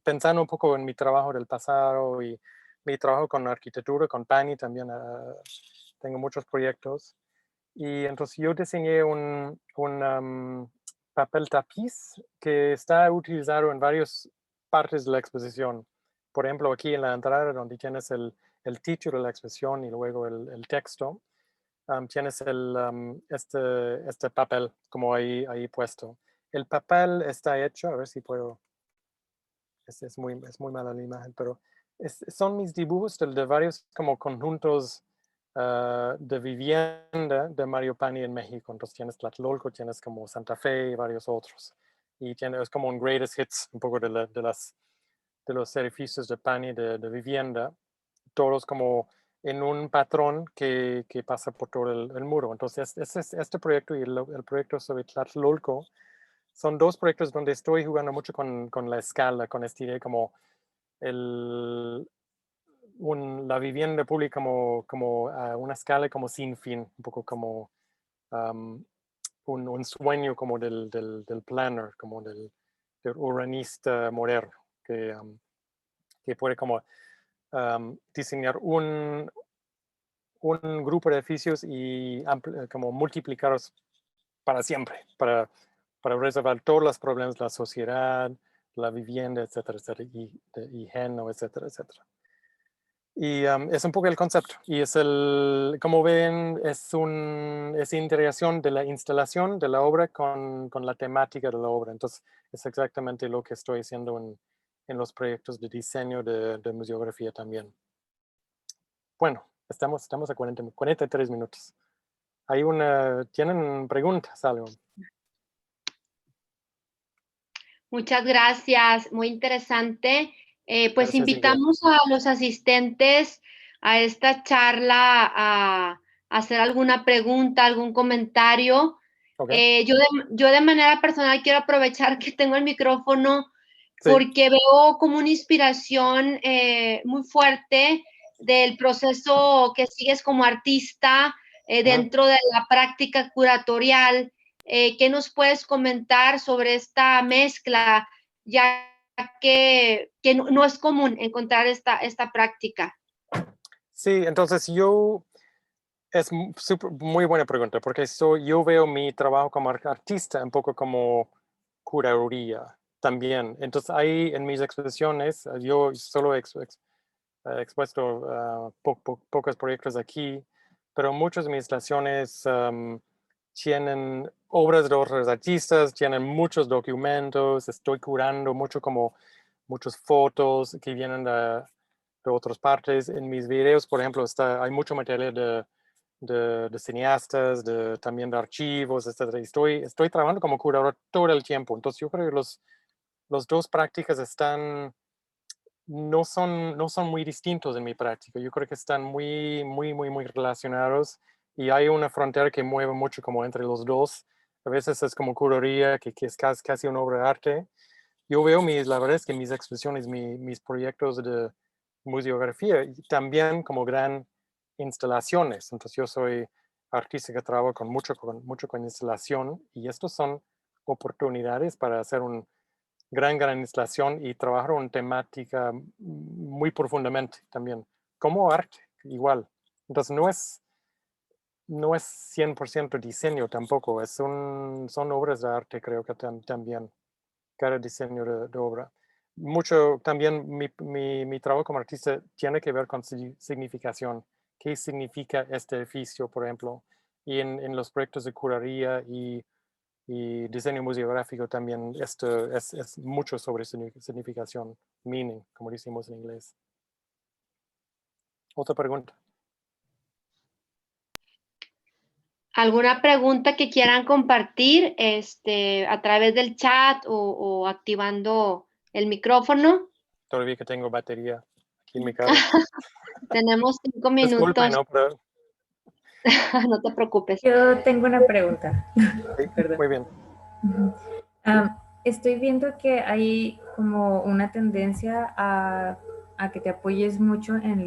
pensando un poco en mi trabajo del pasado y mi trabajo con arquitectura, con Pani también. Tengo muchos proyectos. Y entonces yo diseñé un papel tapiz que está utilizado en varias partes de la exposición. Por ejemplo, aquí en la entrada, donde tienes el título de la exposición y luego el texto, tienes este papel como ahí puesto. El papel está hecho, a ver si puedo, es muy mala la imagen, pero son mis dibujos de varios como conjuntos de vivienda de Mario Pani en México. Entonces tienes Tlatelolco, tienes como Santa Fe y varios otros. Y es como un greatest hits, un poco de los edificios de Pani de vivienda, todos como en un patrón que pasa por todo el muro. Entonces este proyecto y el proyecto sobre Tlatelolco son 2 proyectos donde estoy jugando mucho con la escala, con esta idea como la vivienda pública como a una escala como sin fin, un poco como un sueño como del planner, como del urbanista moderno, que puede como diseñar un grupo de edificios y como multiplicarlos para siempre, para resolver todos los problemas de la sociedad, la vivienda, etcétera, etcétera, y género, etcétera, etcétera. Y es un poco el concepto. Y como ven, es integración de la instalación de la obra con la temática de la obra. Entonces, es exactamente lo que estoy haciendo en los proyectos de diseño de museografía también. Bueno, estamos a 43 minutos. ¿tienen preguntas, algo? Muchas gracias, muy interesante. Pues Gracias, Silvia. invitamos a los asistentes a esta charla a hacer alguna pregunta, algún comentario. Ok. Yo de manera personal quiero aprovechar que tengo el micrófono Sí. porque veo como una inspiración muy fuerte del proceso que sigues como artista dentro de la práctica curatorial. ¿Qué nos puedes comentar sobre esta mezcla, ya que no es común encontrar esta práctica? Sí, entonces es muy buena pregunta, porque yo veo mi trabajo como artista un poco como curaduría también. Entonces ahí en mis exposiciones, yo solo he expuesto pocos proyectos aquí, pero muchas de mis instalaciones tienen obras de otros artistas, tienen muchos documentos, estoy curando mucho como muchas fotos que vienen de otras partes. En mis videos, por ejemplo, hay mucho material de cineastas, también de archivos, etc. Estoy trabajando como curador todo el tiempo. Entonces yo creo que los dos prácticas no son muy distintos en mi práctica. Yo creo que están muy, muy, muy, muy relacionados y hay una frontera que mueve mucho como entre los dos. A veces es como curaduría, que es casi una obra de arte. Yo veo la verdad es que mis exposiciones, mis proyectos de museografía, y también como gran instalaciones. Entonces yo soy artista que trabajo mucho con instalación y estos son oportunidades para hacer un gran instalación y trabajar una temática muy profundamente también, como arte, igual. Entonces no es 100% diseño tampoco, son obras de arte, creo que también, cada diseño de obra. Mucho también mi trabajo como artista tiene que ver con significación. ¿Qué significa este edificio, por ejemplo? Y en los proyectos de curaduría y diseño museográfico también esto es mucho sobre significación, meaning, como decimos en inglés. Otra pregunta. ¿Alguna pregunta que quieran compartir a través del chat o activando el micrófono? Todavía que tengo batería aquí en mi carro. Tenemos 5 Disculpe, minutos, ¿no? Pero, no te preocupes. Yo tengo una pregunta. sí, Perdón. muy bien. Ujú. Estoy viendo que hay como una tendencia a que te apoyes mucho en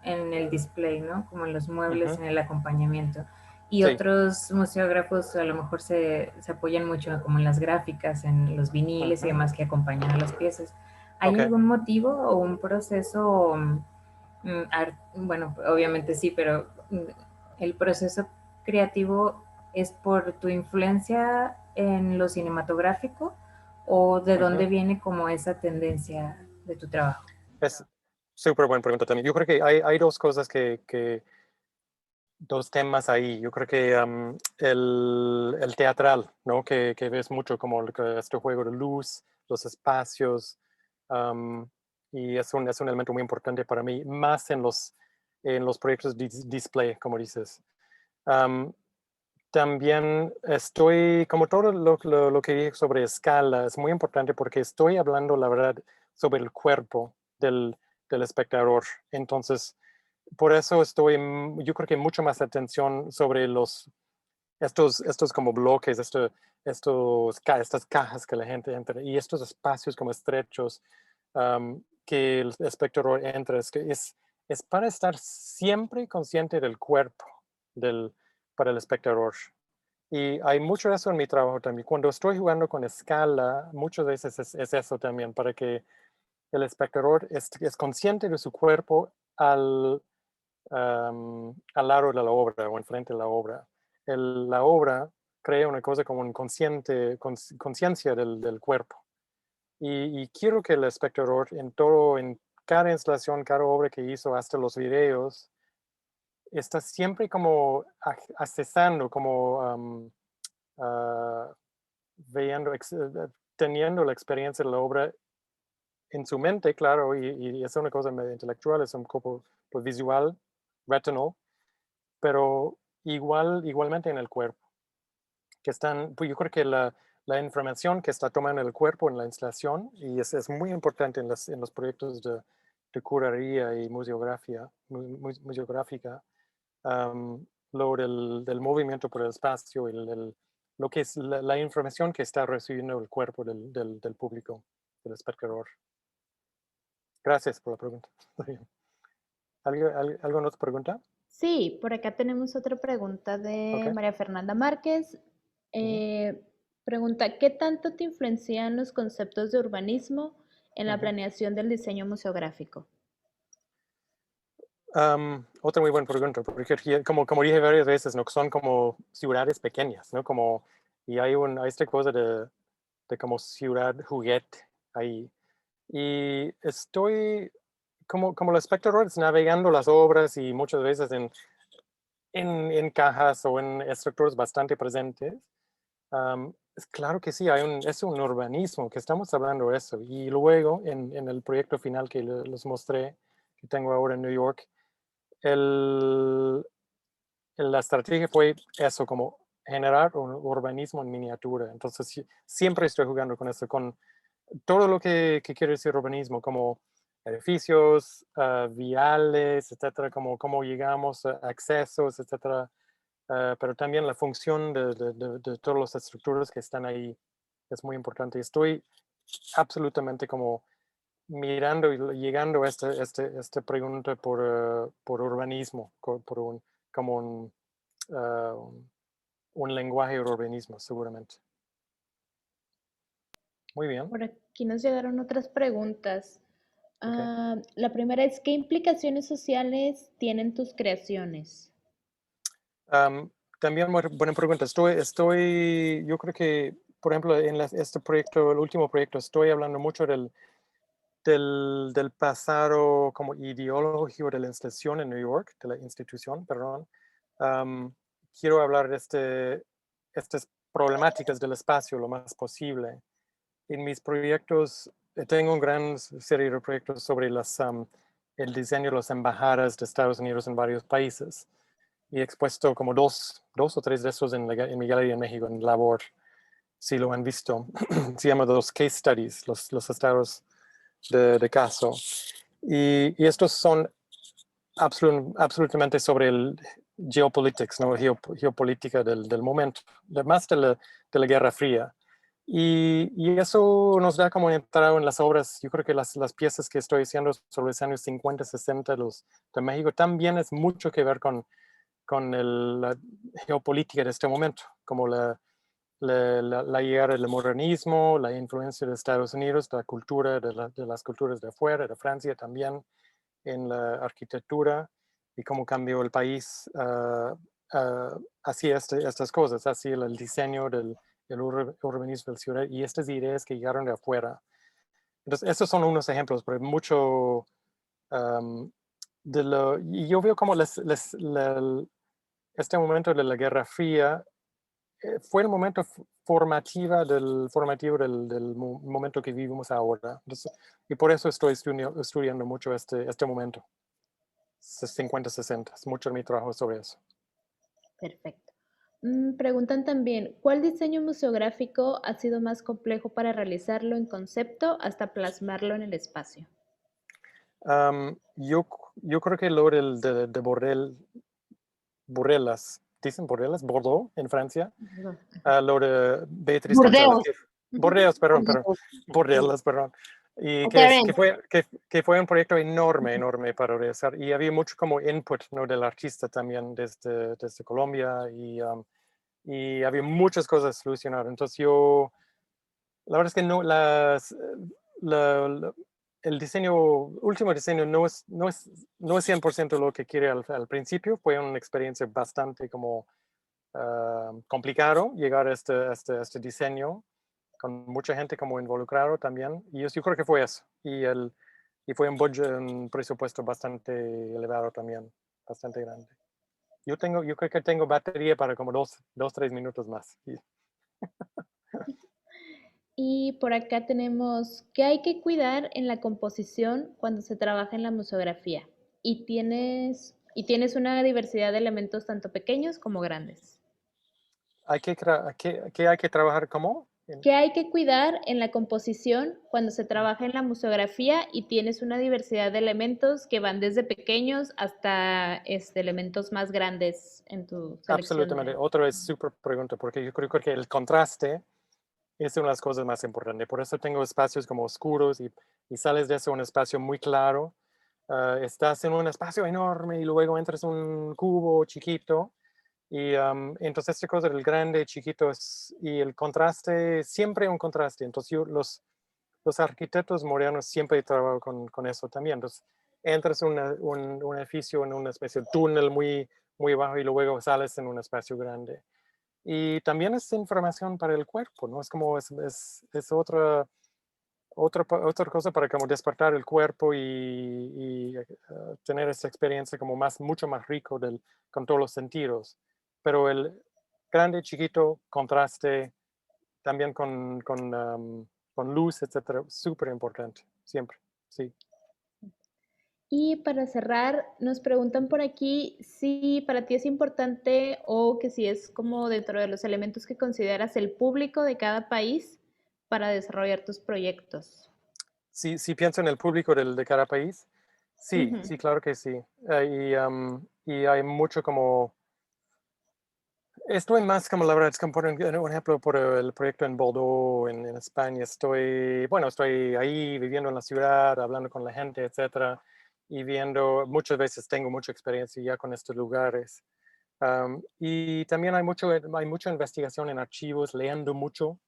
el display, ¿no? Como en los muebles, en el acompañamiento. Y Sí. otros museógrafos a lo mejor se apoyan mucho como en las gráficas, en los viniles y demás que acompañan a las piezas. ¿Hay Ok. algún motivo o un proceso, bueno, obviamente sí, pero el proceso creativo es por tu influencia en lo cinematográfico o de dónde viene como esa tendencia de tu trabajo? Es súper buena pregunta también. Yo creo que hay dos cosas dos temas ahí. Yo creo que el teatral, ¿no? Que ves mucho como este juego de luz, los espacios, y es un elemento muy importante para mí, más en los proyectos de display, como dices. También como todo lo que dije sobre escala, es muy importante porque estoy hablando, la verdad, sobre el cuerpo del espectador. Entonces, por eso yo creo que mucho más atención sobre estos como bloques, estas cajas que la gente entra y estos espacios como estrechos que el espectador entra. Es para estar siempre consciente del cuerpo para el espectador. Y hay mucho de eso en mi trabajo también. Cuando estoy jugando con escala, muchas veces es eso también, para que el espectador es consciente de su cuerpo al lado de la obra o enfrente de la obra. La obra crea una cosa como un conciencia del cuerpo. Y quiero que el espectador en cada instalación, cada obra que hizo, hasta los videos, está siempre como accesando, como teniendo la experiencia de la obra en su mente, claro, y es una cosa medio intelectual, es un poco pues, visual, retinal, pero igualmente en el cuerpo, que están, pues yo creo que la información que está tomando el cuerpo en la instalación, y es muy importante en los proyectos de curaduría y museográfica, lo del movimiento por el espacio, lo que es la información que está recibiendo el cuerpo del público, del espectador. Gracias por la pregunta. ¿Alguna otra pregunta? Sí, por acá tenemos otra pregunta de Ok. María Fernanda Márquez. Pregunta, ¿qué tanto te influencian los conceptos de urbanismo en la Ujú. planeación del diseño museográfico? Otra muy buena pregunta, porque como dije varias veces, ¿no? Son como ciudades pequeñas, ¿no? Y hay esta cosa de como ciudad juguete ahí. Y estoy como los espectadores navegando las obras y muchas veces en cajas o en estructuras bastante presentes. Es claro que sí, es un urbanismo, que estamos hablando de eso. Y luego en el proyecto final que les mostré, que tengo ahora en New York, la estrategia fue eso, como generar un urbanismo en miniatura. Entonces, siempre estoy jugando con eso, con todo lo que quiere decir urbanismo, como edificios, viales, etcétera, como cómo llegamos a accesos, etcétera. Pero también la función de todas las estructuras que están ahí es muy importante. Estoy absolutamente como mirando y llegando a esta pregunta por urbanismo, como un lenguaje de urbanismo, seguramente. Muy bien. Por aquí nos llegaron otras preguntas. Ok. La primera es, ¿qué implicaciones sociales tienen tus creaciones? También buena pregunta. Yo creo que, por ejemplo, en este proyecto, el último proyecto, estoy hablando mucho del pasado como ideológico de la institución en New York, de la institución, perdón. Quiero hablar de estas problemáticas del espacio lo más posible. En mis proyectos, tengo una gran serie de proyectos sobre el diseño de las embajadas de Estados Unidos en varios países. Y he expuesto como dos o tres de esos en mi galería en México, en Labor, si lo han visto. Se llama los case studies, los estados de caso. Y estos son absolutamente sobre el geopolitics, ¿no? Geopolítica del momento, más de la Guerra Fría. Y eso nos da como entrado en las obras. Yo creo que las piezas que estoy haciendo sobre los años 50, 60 de México también es mucho que ver con la geopolítica de este momento, como la llegada del modernismo, la influencia de Estados Unidos, la cultura de las culturas de afuera, de Francia también, en la arquitectura, y cómo cambió el país hacia estas cosas, hacia el diseño del urbanismo de la ciudad y estas ideas que llegaron de afuera. Entonces, estos son unos ejemplos, pero mucho y yo veo como este momento de la Guerra Fría fue el momento formativo del momento que vivimos ahora. Entonces, y por eso estoy estudiando mucho este momento, 50, 60, mucho de mi trabajo sobre eso. Perfecto. Preguntan también, ¿cuál diseño museográfico ha sido más complejo para realizarlo en concepto hasta plasmarlo en el espacio? Yo creo que lo de Bordelas, ¿dicen Bordelas? Bordeaux, en Francia. Lo de Beatriz González. Burdeos. Bordeaux, perdón. Burdeos. Bordelas, perdón. Y Terence. que fue un proyecto enorme para realizar. Y había mucho como input, ¿no? Del artista también desde Colombia. Y había muchas cosas a solucionar. Entonces la verdad es que no, el último diseño no es 100% lo que quiere al principio. Fue una experiencia bastante como complicado llegar a este diseño, con mucha gente como involucrado también. Y yo creo que fue eso. Y fue un presupuesto bastante elevado también, bastante grande. Yo creo que tengo batería para como 3 minutos más. Y por acá tenemos, ¿qué hay que cuidar en la composición cuando se trabaja en la museografía? ¿Y tienes y tienes una diversidad de elementos tanto pequeños como grandes. ¿Qué hay que trabajar como? ¿Qué hay que cuidar en la composición cuando se trabaja en la museografía y tienes una diversidad de elementos que van desde pequeños hasta elementos más grandes en tu selección? Absolutamente. Otra es súper pregunta, porque yo creo que el contraste es una de las cosas más importantes. Por eso tengo espacios como oscuros y sales de eso a un espacio muy claro. Estás en un espacio enorme y luego entras en un cubo chiquito. Y entonces esta cosa del grande, chiquito y el contraste, siempre un contraste. Entonces los arquitectos modernos siempre trabajan con eso también. Entonces entras en un edificio en una especie de túnel muy, muy bajo y luego sales en un espacio grande. Y también es información para el cuerpo, ¿no? Es como, es otra cosa para como despertar el cuerpo y tener esa experiencia como mucho más rico con todos los sentidos. Pero el grande, chiquito, contraste, también con luz, etcétera, súper importante, siempre, sí. Y para cerrar, nos preguntan por aquí si para ti es importante o que si es como dentro de los elementos que consideras el público de cada país para desarrollar tus proyectos. Sí, pienso en el público de cada país. Sí, Ujú. sí, claro que sí. Y hay mucho como... Estoy más como, la verdad, es como por ejemplo, por el proyecto en Bordeaux, en España. Estoy ahí viviendo en la ciudad, hablando con la gente, etcétera, y viendo, muchas veces tengo mucha experiencia ya con estos lugares. Y también hay mucha investigación en archivos, leyendo mucho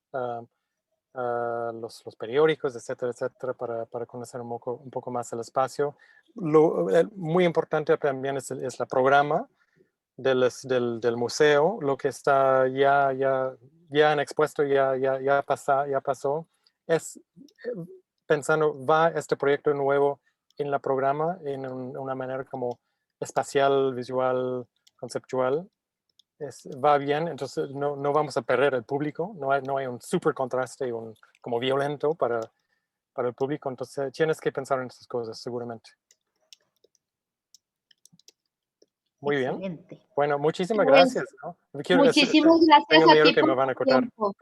los periódicos, etcétera, etcétera, para conocer un poco más el espacio. Muy importante también es la programa del museo, lo que está ya en expuesto, ya pasó, es pensando, va este proyecto nuevo en la programa en una manera como espacial, visual, conceptual. Va bien, entonces no vamos a perder el público, no hay un super contraste como violento para el público, entonces tienes que pensar en esas cosas seguramente. Muy bien. Excelente. Bueno, muchísimas Terence, gracias, ¿no? muchísimas gracias Tengo a miedo ti que por me van a tu cortar. tiempo.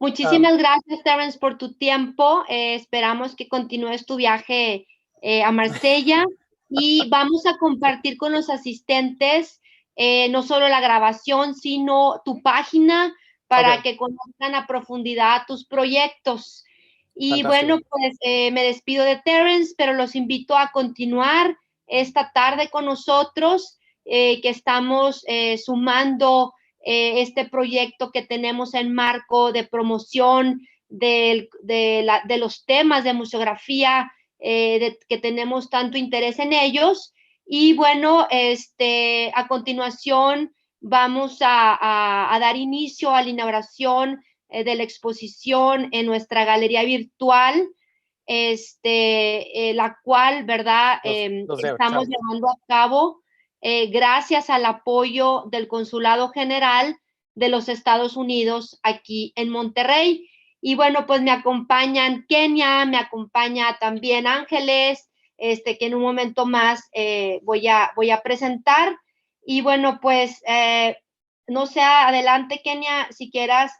Muchísimas gracias, Terence, por tu tiempo. Esperamos que continúes tu viaje a Marsella y vamos a compartir con los asistentes no solo la grabación, sino tu página para Ok. que conozcan a profundidad tus proyectos. Y Fantástico. bueno, pues me despido de Terence, pero los invito a continuar esta tarde con nosotros, que estamos sumando este proyecto que tenemos en marco de promoción de los temas de museografía, que tenemos tanto interés en ellos. Y bueno, a continuación vamos a dar inicio a la inauguración de la exposición en nuestra galería virtual, la cual, ¿verdad? Los veo. Estamos Chao. llevando a cabo gracias al apoyo del Consulado General de los Estados Unidos aquí en Monterrey. Y bueno, pues me acompañan Kenia, me acompaña también Ángeles, que en un momento más voy a presentar. Y bueno, pues no sé, adelante Kenia, si quieras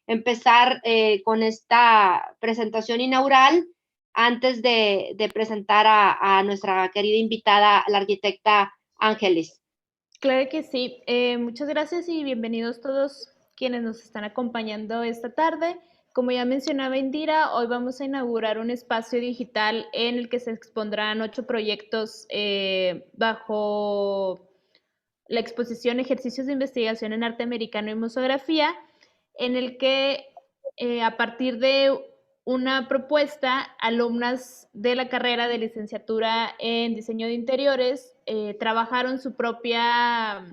empezar con esta presentación inaugural antes de presentar a nuestra querida invitada, la arquitecta Ángeles. Claro que sí. Muchas gracias y bienvenidos todos quienes nos están acompañando esta tarde. Como ya mencionaba Indira, hoy vamos a inaugurar un espacio digital en el que se expondrán 8 proyectos bajo la exposición Ejercicios de Investigación en Arte Americano y Museografía, en el que a partir de una propuesta, alumnas de la carrera de licenciatura en diseño de interiores trabajaron su propia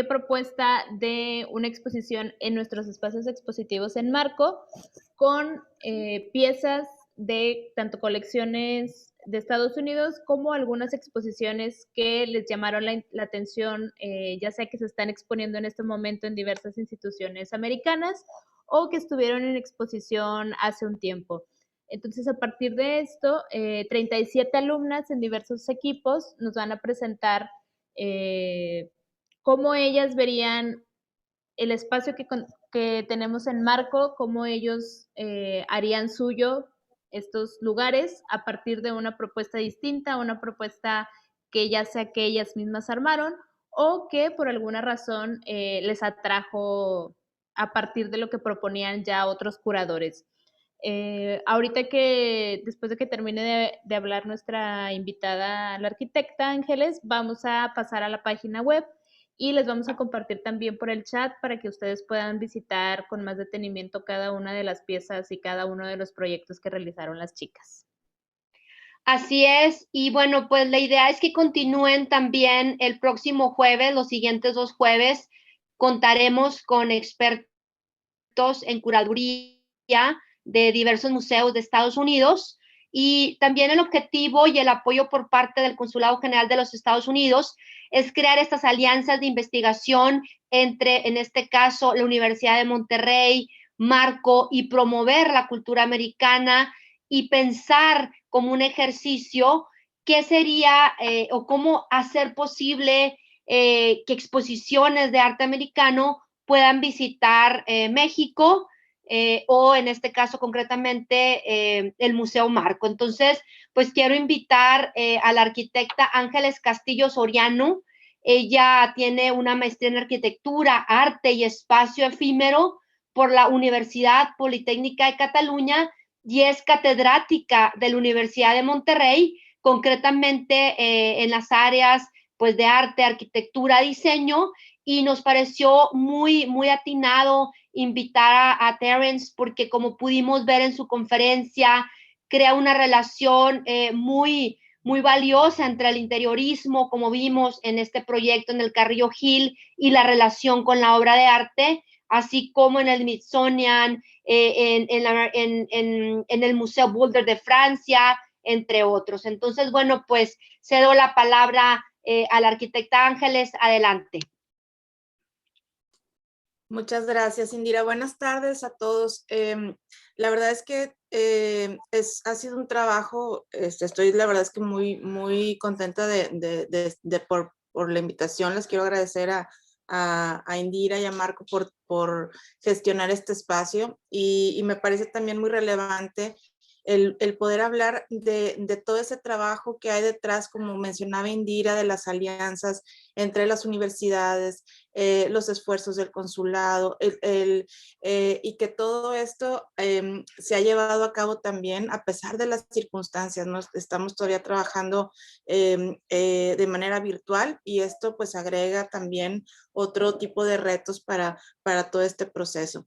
propuesta de una exposición en nuestros espacios expositivos en marco con piezas de tanto colecciones de Estados Unidos como algunas exposiciones que les llamaron la atención, ya sea que se están exponiendo en este momento en diversas instituciones americanas o que estuvieron en exposición hace un tiempo. Entonces, a partir de esto, 37 alumnas en diversos equipos nos van a presentar cómo ellas verían el espacio que tenemos en Marco, cómo ellos harían suyo estos lugares a partir de una propuesta distinta, una propuesta que ya sea que ellas mismas armaron o que por alguna razón les atrajo a partir de lo que proponían ya otros curadores. Ahorita que, después de que termine de hablar nuestra invitada, la arquitecta Ángeles, vamos a pasar a la página web y les vamos a compartir también por el chat para que ustedes puedan visitar con más detenimiento cada una de las piezas y cada uno de los proyectos que realizaron las chicas. Así es, y bueno, pues la idea es que continúen también el próximo jueves, los siguientes 2 jueves, contaremos con expertos en curaduría de diversos museos de Estados Unidos, y también el objetivo y el apoyo por parte del Consulado General de los Estados Unidos es crear estas alianzas de investigación entre, en este caso, la Universidad de Monterrey, Marco, y promover la cultura americana y pensar como un ejercicio qué sería o cómo hacer posible que exposiciones de arte americano puedan visitar México o en este caso concretamente el Museo Marco. Entonces, pues quiero invitar a la arquitecta Ángeles Castillo Soriano. Ella tiene una maestría en arquitectura, arte y espacio efímero por la Universidad Politécnica de Cataluña y es catedrática de la Universidad de Monterrey, concretamente en las áreas pues de arte, arquitectura, diseño, y nos pareció muy, muy atinado invitar a Terence porque como pudimos ver en su conferencia, crea una relación muy, muy valiosa entre el interiorismo, como vimos en este proyecto en el Carrillo Gil, y la relación con la obra de arte, así como en el Smithsonian, en el Museo Boulder de Francia, entre otros. Entonces, bueno, pues cedo la palabra a la arquitecta Ángeles. Adelante. Muchas gracias, Indira. Buenas tardes a todos. La verdad es que ha sido un trabajo, estoy la verdad es que muy, muy contenta por la invitación. Les quiero agradecer a Indira y a Marco por gestionar este espacio y me parece también muy relevante el poder hablar de todo ese trabajo que hay detrás, como mencionaba Indira, de las alianzas entre las universidades, los esfuerzos del consulado, y que todo esto se ha llevado a cabo también a pesar de las circunstancias, ¿no? Estamos todavía trabajando de manera virtual y esto pues agrega también otro tipo de retos para todo este proceso.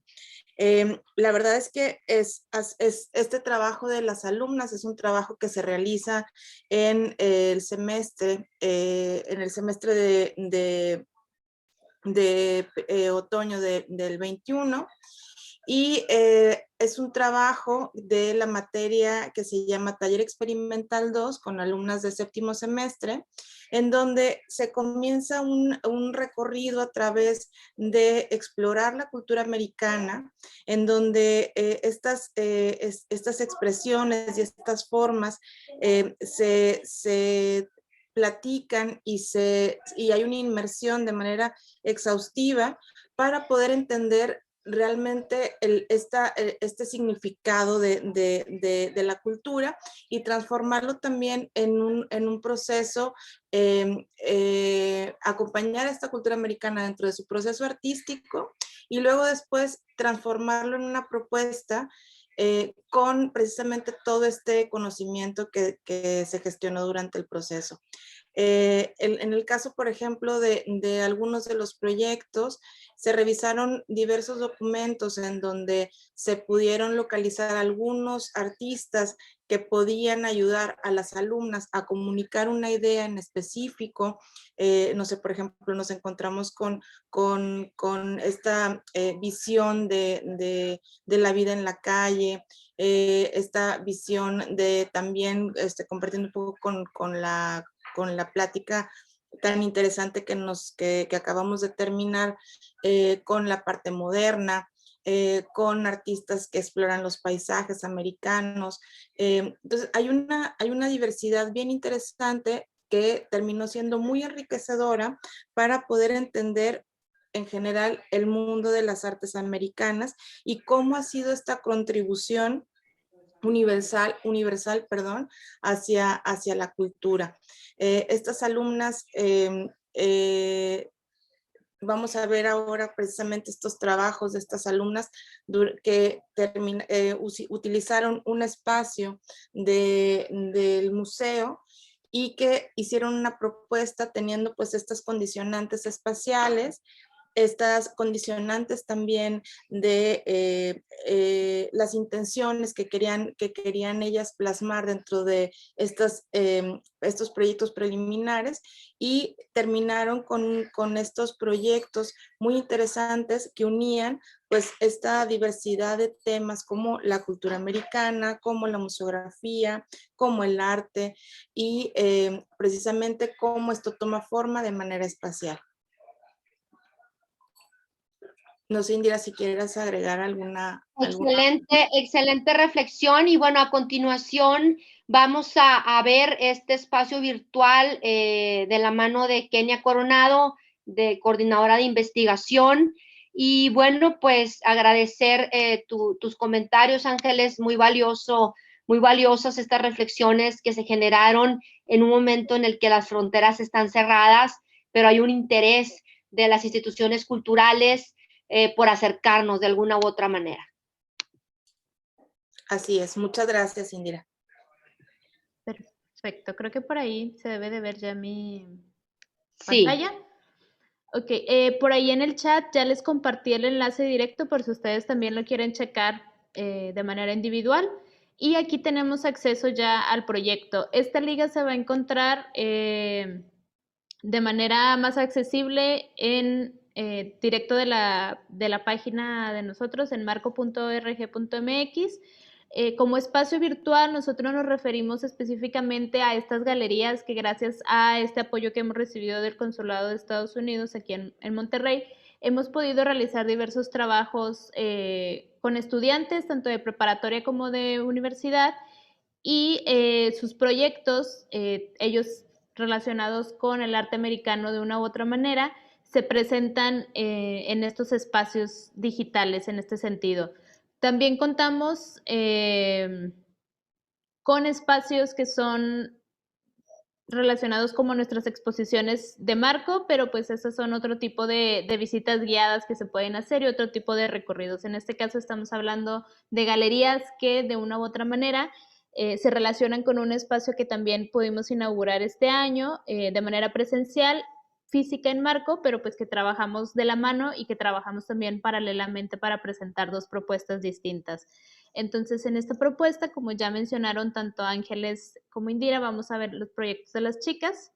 La verdad es que este trabajo de las alumnas es un trabajo que se realiza en el semestre de otoño del 21 y es un trabajo de la materia que se llama Taller Experimental 2 con alumnas de séptimo semestre, en donde se comienza un recorrido a través de explorar la cultura americana, en donde estas expresiones y estas formas se platican y hay una inmersión de manera exhaustiva para poder entender realmente este significado de la cultura y transformarlo también en un proceso, acompañar a esta cultura americana dentro de su proceso artístico y luego después transformarlo en una propuesta con precisamente todo este conocimiento que se gestionó durante el proceso. En el caso, por ejemplo, de algunos de los proyectos, se revisaron diversos documentos en donde se pudieron localizar algunos artistas que podían ayudar a las alumnas a comunicar una idea en específico. No sé, por ejemplo, nos encontramos con esta visión de la vida en la calle, esta visión de también compartiendo un poco con la plática tan interesante que acabamos de terminar con la parte moderna. con artistas que exploran los paisajes americanos. Entonces, hay una diversidad bien interesante que terminó siendo muy enriquecedora para poder entender en general el mundo de las artes americanas y cómo ha sido esta contribución universal, hacia la cultura. Estas alumnas, vamos a ver ahora precisamente estos trabajos de estas alumnas que utilizaron un espacio del museo y que hicieron una propuesta teniendo pues estas condicionantes espaciales, estas condicionantes también de las intenciones que querían ellas plasmar dentro de estos proyectos preliminares, y terminaron con estos proyectos muy interesantes que unían pues esta diversidad de temas como la cultura americana, como la museografía, como el arte y precisamente cómo esto toma forma de manera espacial. No sé, Indira, si quieres agregar alguna... Excelente reflexión. Y bueno, a continuación vamos a ver este espacio virtual de la mano de Kenia Coronado, de coordinadora de investigación. Y bueno, pues agradecer tus comentarios, Ángeles, muy valiosas estas reflexiones que se generaron en un momento en el que las fronteras están cerradas, pero hay un interés de las instituciones culturales por acercarnos de alguna u otra manera. Así es. Muchas gracias, Indira. Perfecto. Creo que por ahí se debe de ver ya mi pantalla. Sí. Ok. Por ahí en el chat ya les compartí el enlace directo por si ustedes también lo quieren checar de manera individual. Y aquí tenemos acceso ya al proyecto. Esta liga se va a encontrar de manera más accesible en directo de la página de nosotros en marco.org.mx. Como espacio virtual, nosotros nos referimos específicamente a estas galerías que gracias a este apoyo que hemos recibido del Consulado de Estados Unidos aquí en Monterrey, hemos podido realizar diversos trabajos con estudiantes, tanto de preparatoria como de universidad, y sus proyectos, ellos relacionados con el arte americano de una u otra manera, se presentan en estos espacios digitales en este sentido. También contamos con espacios que son relacionados como nuestras exposiciones de marco, pero pues esos son otro tipo de visitas guiadas que se pueden hacer y otro tipo de recorridos. En este caso estamos hablando de galerías que de una u otra manera se relacionan con un espacio que también pudimos inaugurar este año de manera presencial, física en marco, pero pues que trabajamos de la mano y que trabajamos también paralelamente para presentar dos propuestas distintas. Entonces, en esta propuesta, como ya mencionaron tanto Ángeles como Indira, vamos a ver los proyectos de las chicas.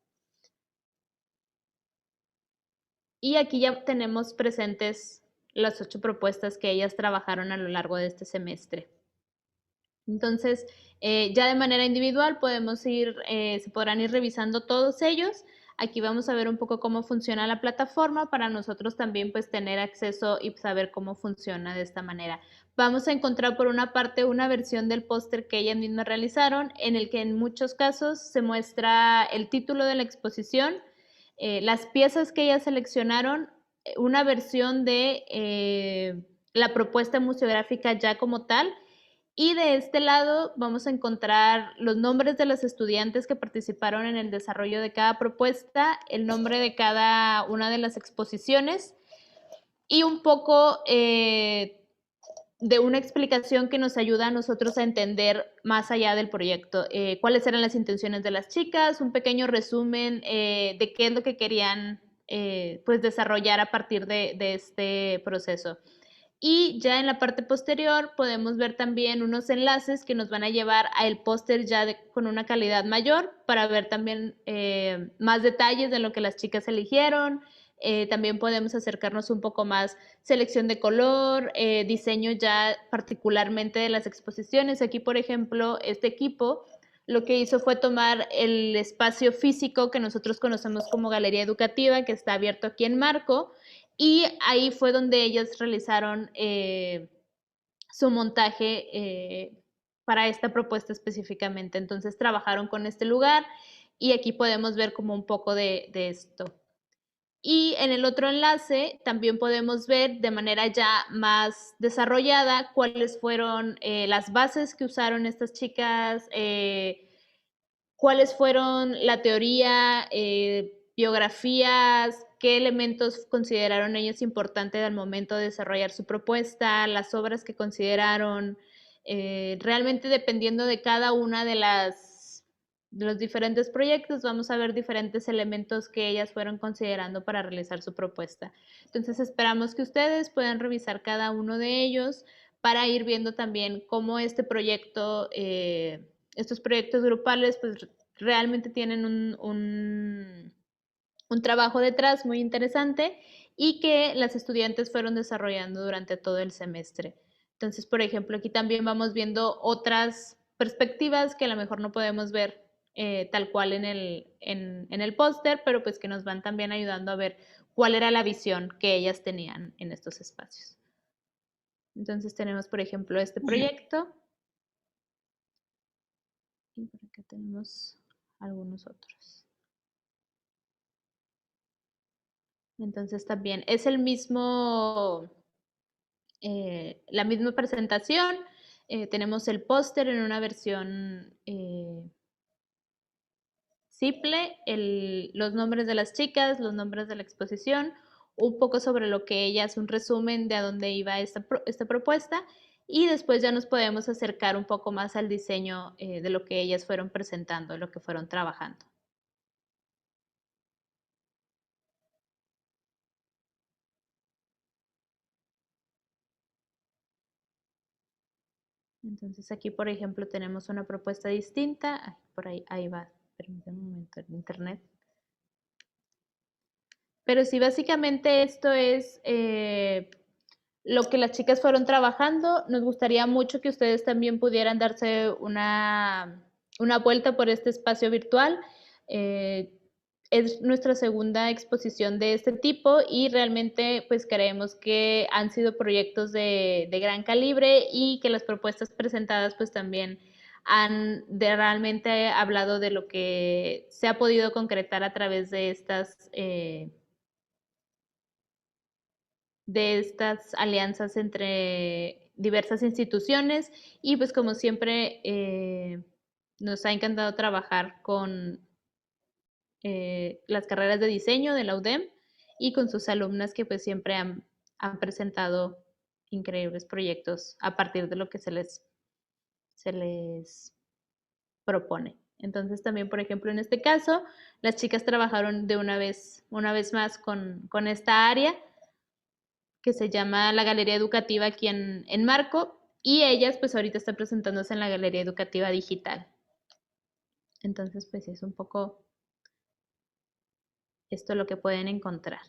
Y aquí ya tenemos presentes las 8 propuestas que ellas trabajaron a lo largo de este semestre. Entonces, ya de manera individual podemos ir, se podrán ir revisando todos ellos. Aquí vamos a ver un poco cómo funciona la plataforma para nosotros también pues tener acceso y saber cómo funciona de esta manera. Vamos a encontrar por una parte una versión del póster que ellas mismas realizaron, en el que en muchos casos se muestra el título de la exposición, las piezas que ellas seleccionaron, una versión de la propuesta museográfica ya como tal. Y de este lado vamos a encontrar los nombres de los estudiantes que participaron en el desarrollo de cada propuesta, el nombre de cada una de las exposiciones y un poco de una explicación que nos ayuda a nosotros a entender más allá del proyecto, cuáles eran las intenciones de las chicas, un pequeño resumen de qué es lo que querían pues desarrollar a partir de este proceso. Y ya en la parte posterior podemos ver también unos enlaces que nos van a llevar al póster ya con una calidad mayor para ver también más detalles de lo que las chicas eligieron. También podemos acercarnos un poco más, selección de color, diseño ya particularmente de las exposiciones. Aquí, por ejemplo, este equipo lo que hizo fue tomar el espacio físico que nosotros conocemos como Galería Educativa, que está abierto aquí en Marco, y ahí fue donde ellas realizaron su montaje para esta propuesta específicamente. Entonces trabajaron con este lugar y aquí podemos ver como un poco de esto. Y en el otro enlace también podemos ver de manera ya más desarrollada cuáles fueron las bases que usaron estas chicas, cuáles fueron la teoría, biografías, qué elementos consideraron ellos importantes al momento de desarrollar su propuesta, las obras que consideraron, realmente dependiendo de cada una de los diferentes proyectos, vamos a ver diferentes elementos que ellas fueron considerando para realizar su propuesta. Entonces esperamos que ustedes puedan revisar cada uno de ellos para ir viendo también cómo este proyecto, estos proyectos grupales, pues realmente tienen un trabajo detrás muy interesante y que las estudiantes fueron desarrollando durante todo el semestre. Entonces, por ejemplo, aquí también vamos viendo otras perspectivas que a lo mejor no podemos ver tal cual en el póster, pero pues que nos van también ayudando a ver cuál era la visión que ellas tenían en estos espacios. Entonces tenemos, por ejemplo, este proyecto. Y por acá tenemos algunos otros. Entonces también es el mismo, la misma presentación. Tenemos el póster en una versión simple, los nombres de las chicas, los nombres de la exposición, un poco sobre lo que ellas, un resumen de a dónde iba esta propuesta, y después ya nos podemos acercar un poco más al diseño de lo que ellas fueron presentando, lo que fueron trabajando. Entonces aquí, por ejemplo, tenemos una propuesta distinta. Por ahí va, permítanme un momento, el internet. Pero sí, básicamente esto es lo que las chicas fueron trabajando. Nos gustaría mucho que ustedes también pudieran darse una vuelta por este espacio virtual. Es nuestra segunda exposición de este tipo y realmente pues creemos que han sido proyectos de gran calibre y que las propuestas presentadas pues también han realmente hablado de lo que se ha podido concretar a través de estas alianzas entre diversas instituciones y pues como siempre nos ha encantado trabajar con las carreras de diseño de la UDEM y con sus alumnas que pues siempre han presentado increíbles proyectos a partir de lo que se les propone. Entonces también, por ejemplo, en este caso, las chicas trabajaron de una vez más con esta área que se llama la Galería Educativa aquí en Marco, y ellas pues ahorita están presentándose en la Galería Educativa Digital. Entonces pues es un poco esto lo que pueden encontrar.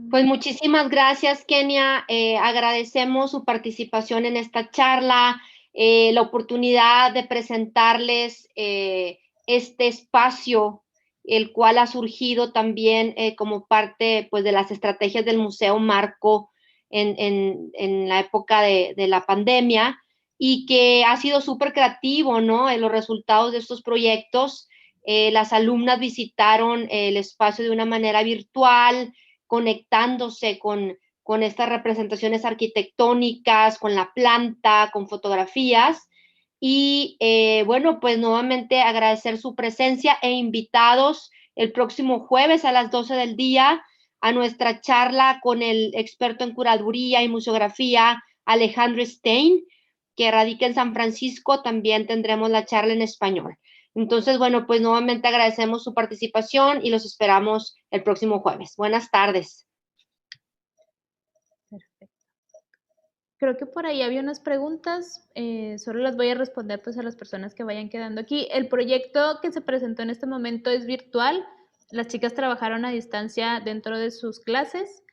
Pues muchísimas gracias, Kenia. Agradecemos su participación en esta charla, la oportunidad de presentarles este espacio, el cual ha surgido también como parte pues, de las estrategias del Museo Marco en la época de la pandemia y que ha sido súper creativo, ¿no? Los resultados de estos proyectos. Las alumnas visitaron el espacio de una manera virtual, conectándose con estas representaciones arquitectónicas, con la planta, con fotografías. Y bueno, pues nuevamente agradecer su presencia e invitados el próximo jueves a las 12 del día a nuestra charla con el experto en curaduría y museografía Alejandro Stein, que radica en San Francisco. También tendremos la charla en español. Entonces, bueno, pues nuevamente agradecemos su participación y los esperamos el próximo jueves. Buenas tardes. Perfecto. Creo que por ahí había unas preguntas, solo las voy a responder pues a las personas que vayan quedando aquí. El proyecto que se presentó en este momento es virtual. Las chicas trabajaron a distancia dentro de sus clases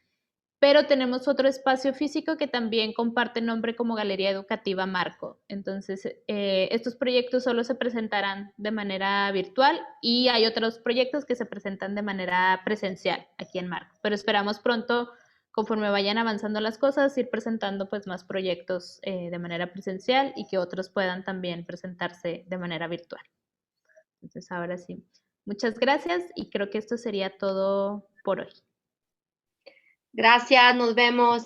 pero tenemos otro espacio físico que también comparte nombre como Galería Educativa Marco. Entonces, estos proyectos solo se presentarán de manera virtual y hay otros proyectos que se presentan de manera presencial aquí en Marco, pero esperamos pronto, conforme vayan avanzando las cosas, ir presentando pues más proyectos de manera presencial y que otros puedan también presentarse de manera virtual. Entonces, ahora sí, muchas gracias y creo que esto sería todo por hoy. Gracias, nos vemos.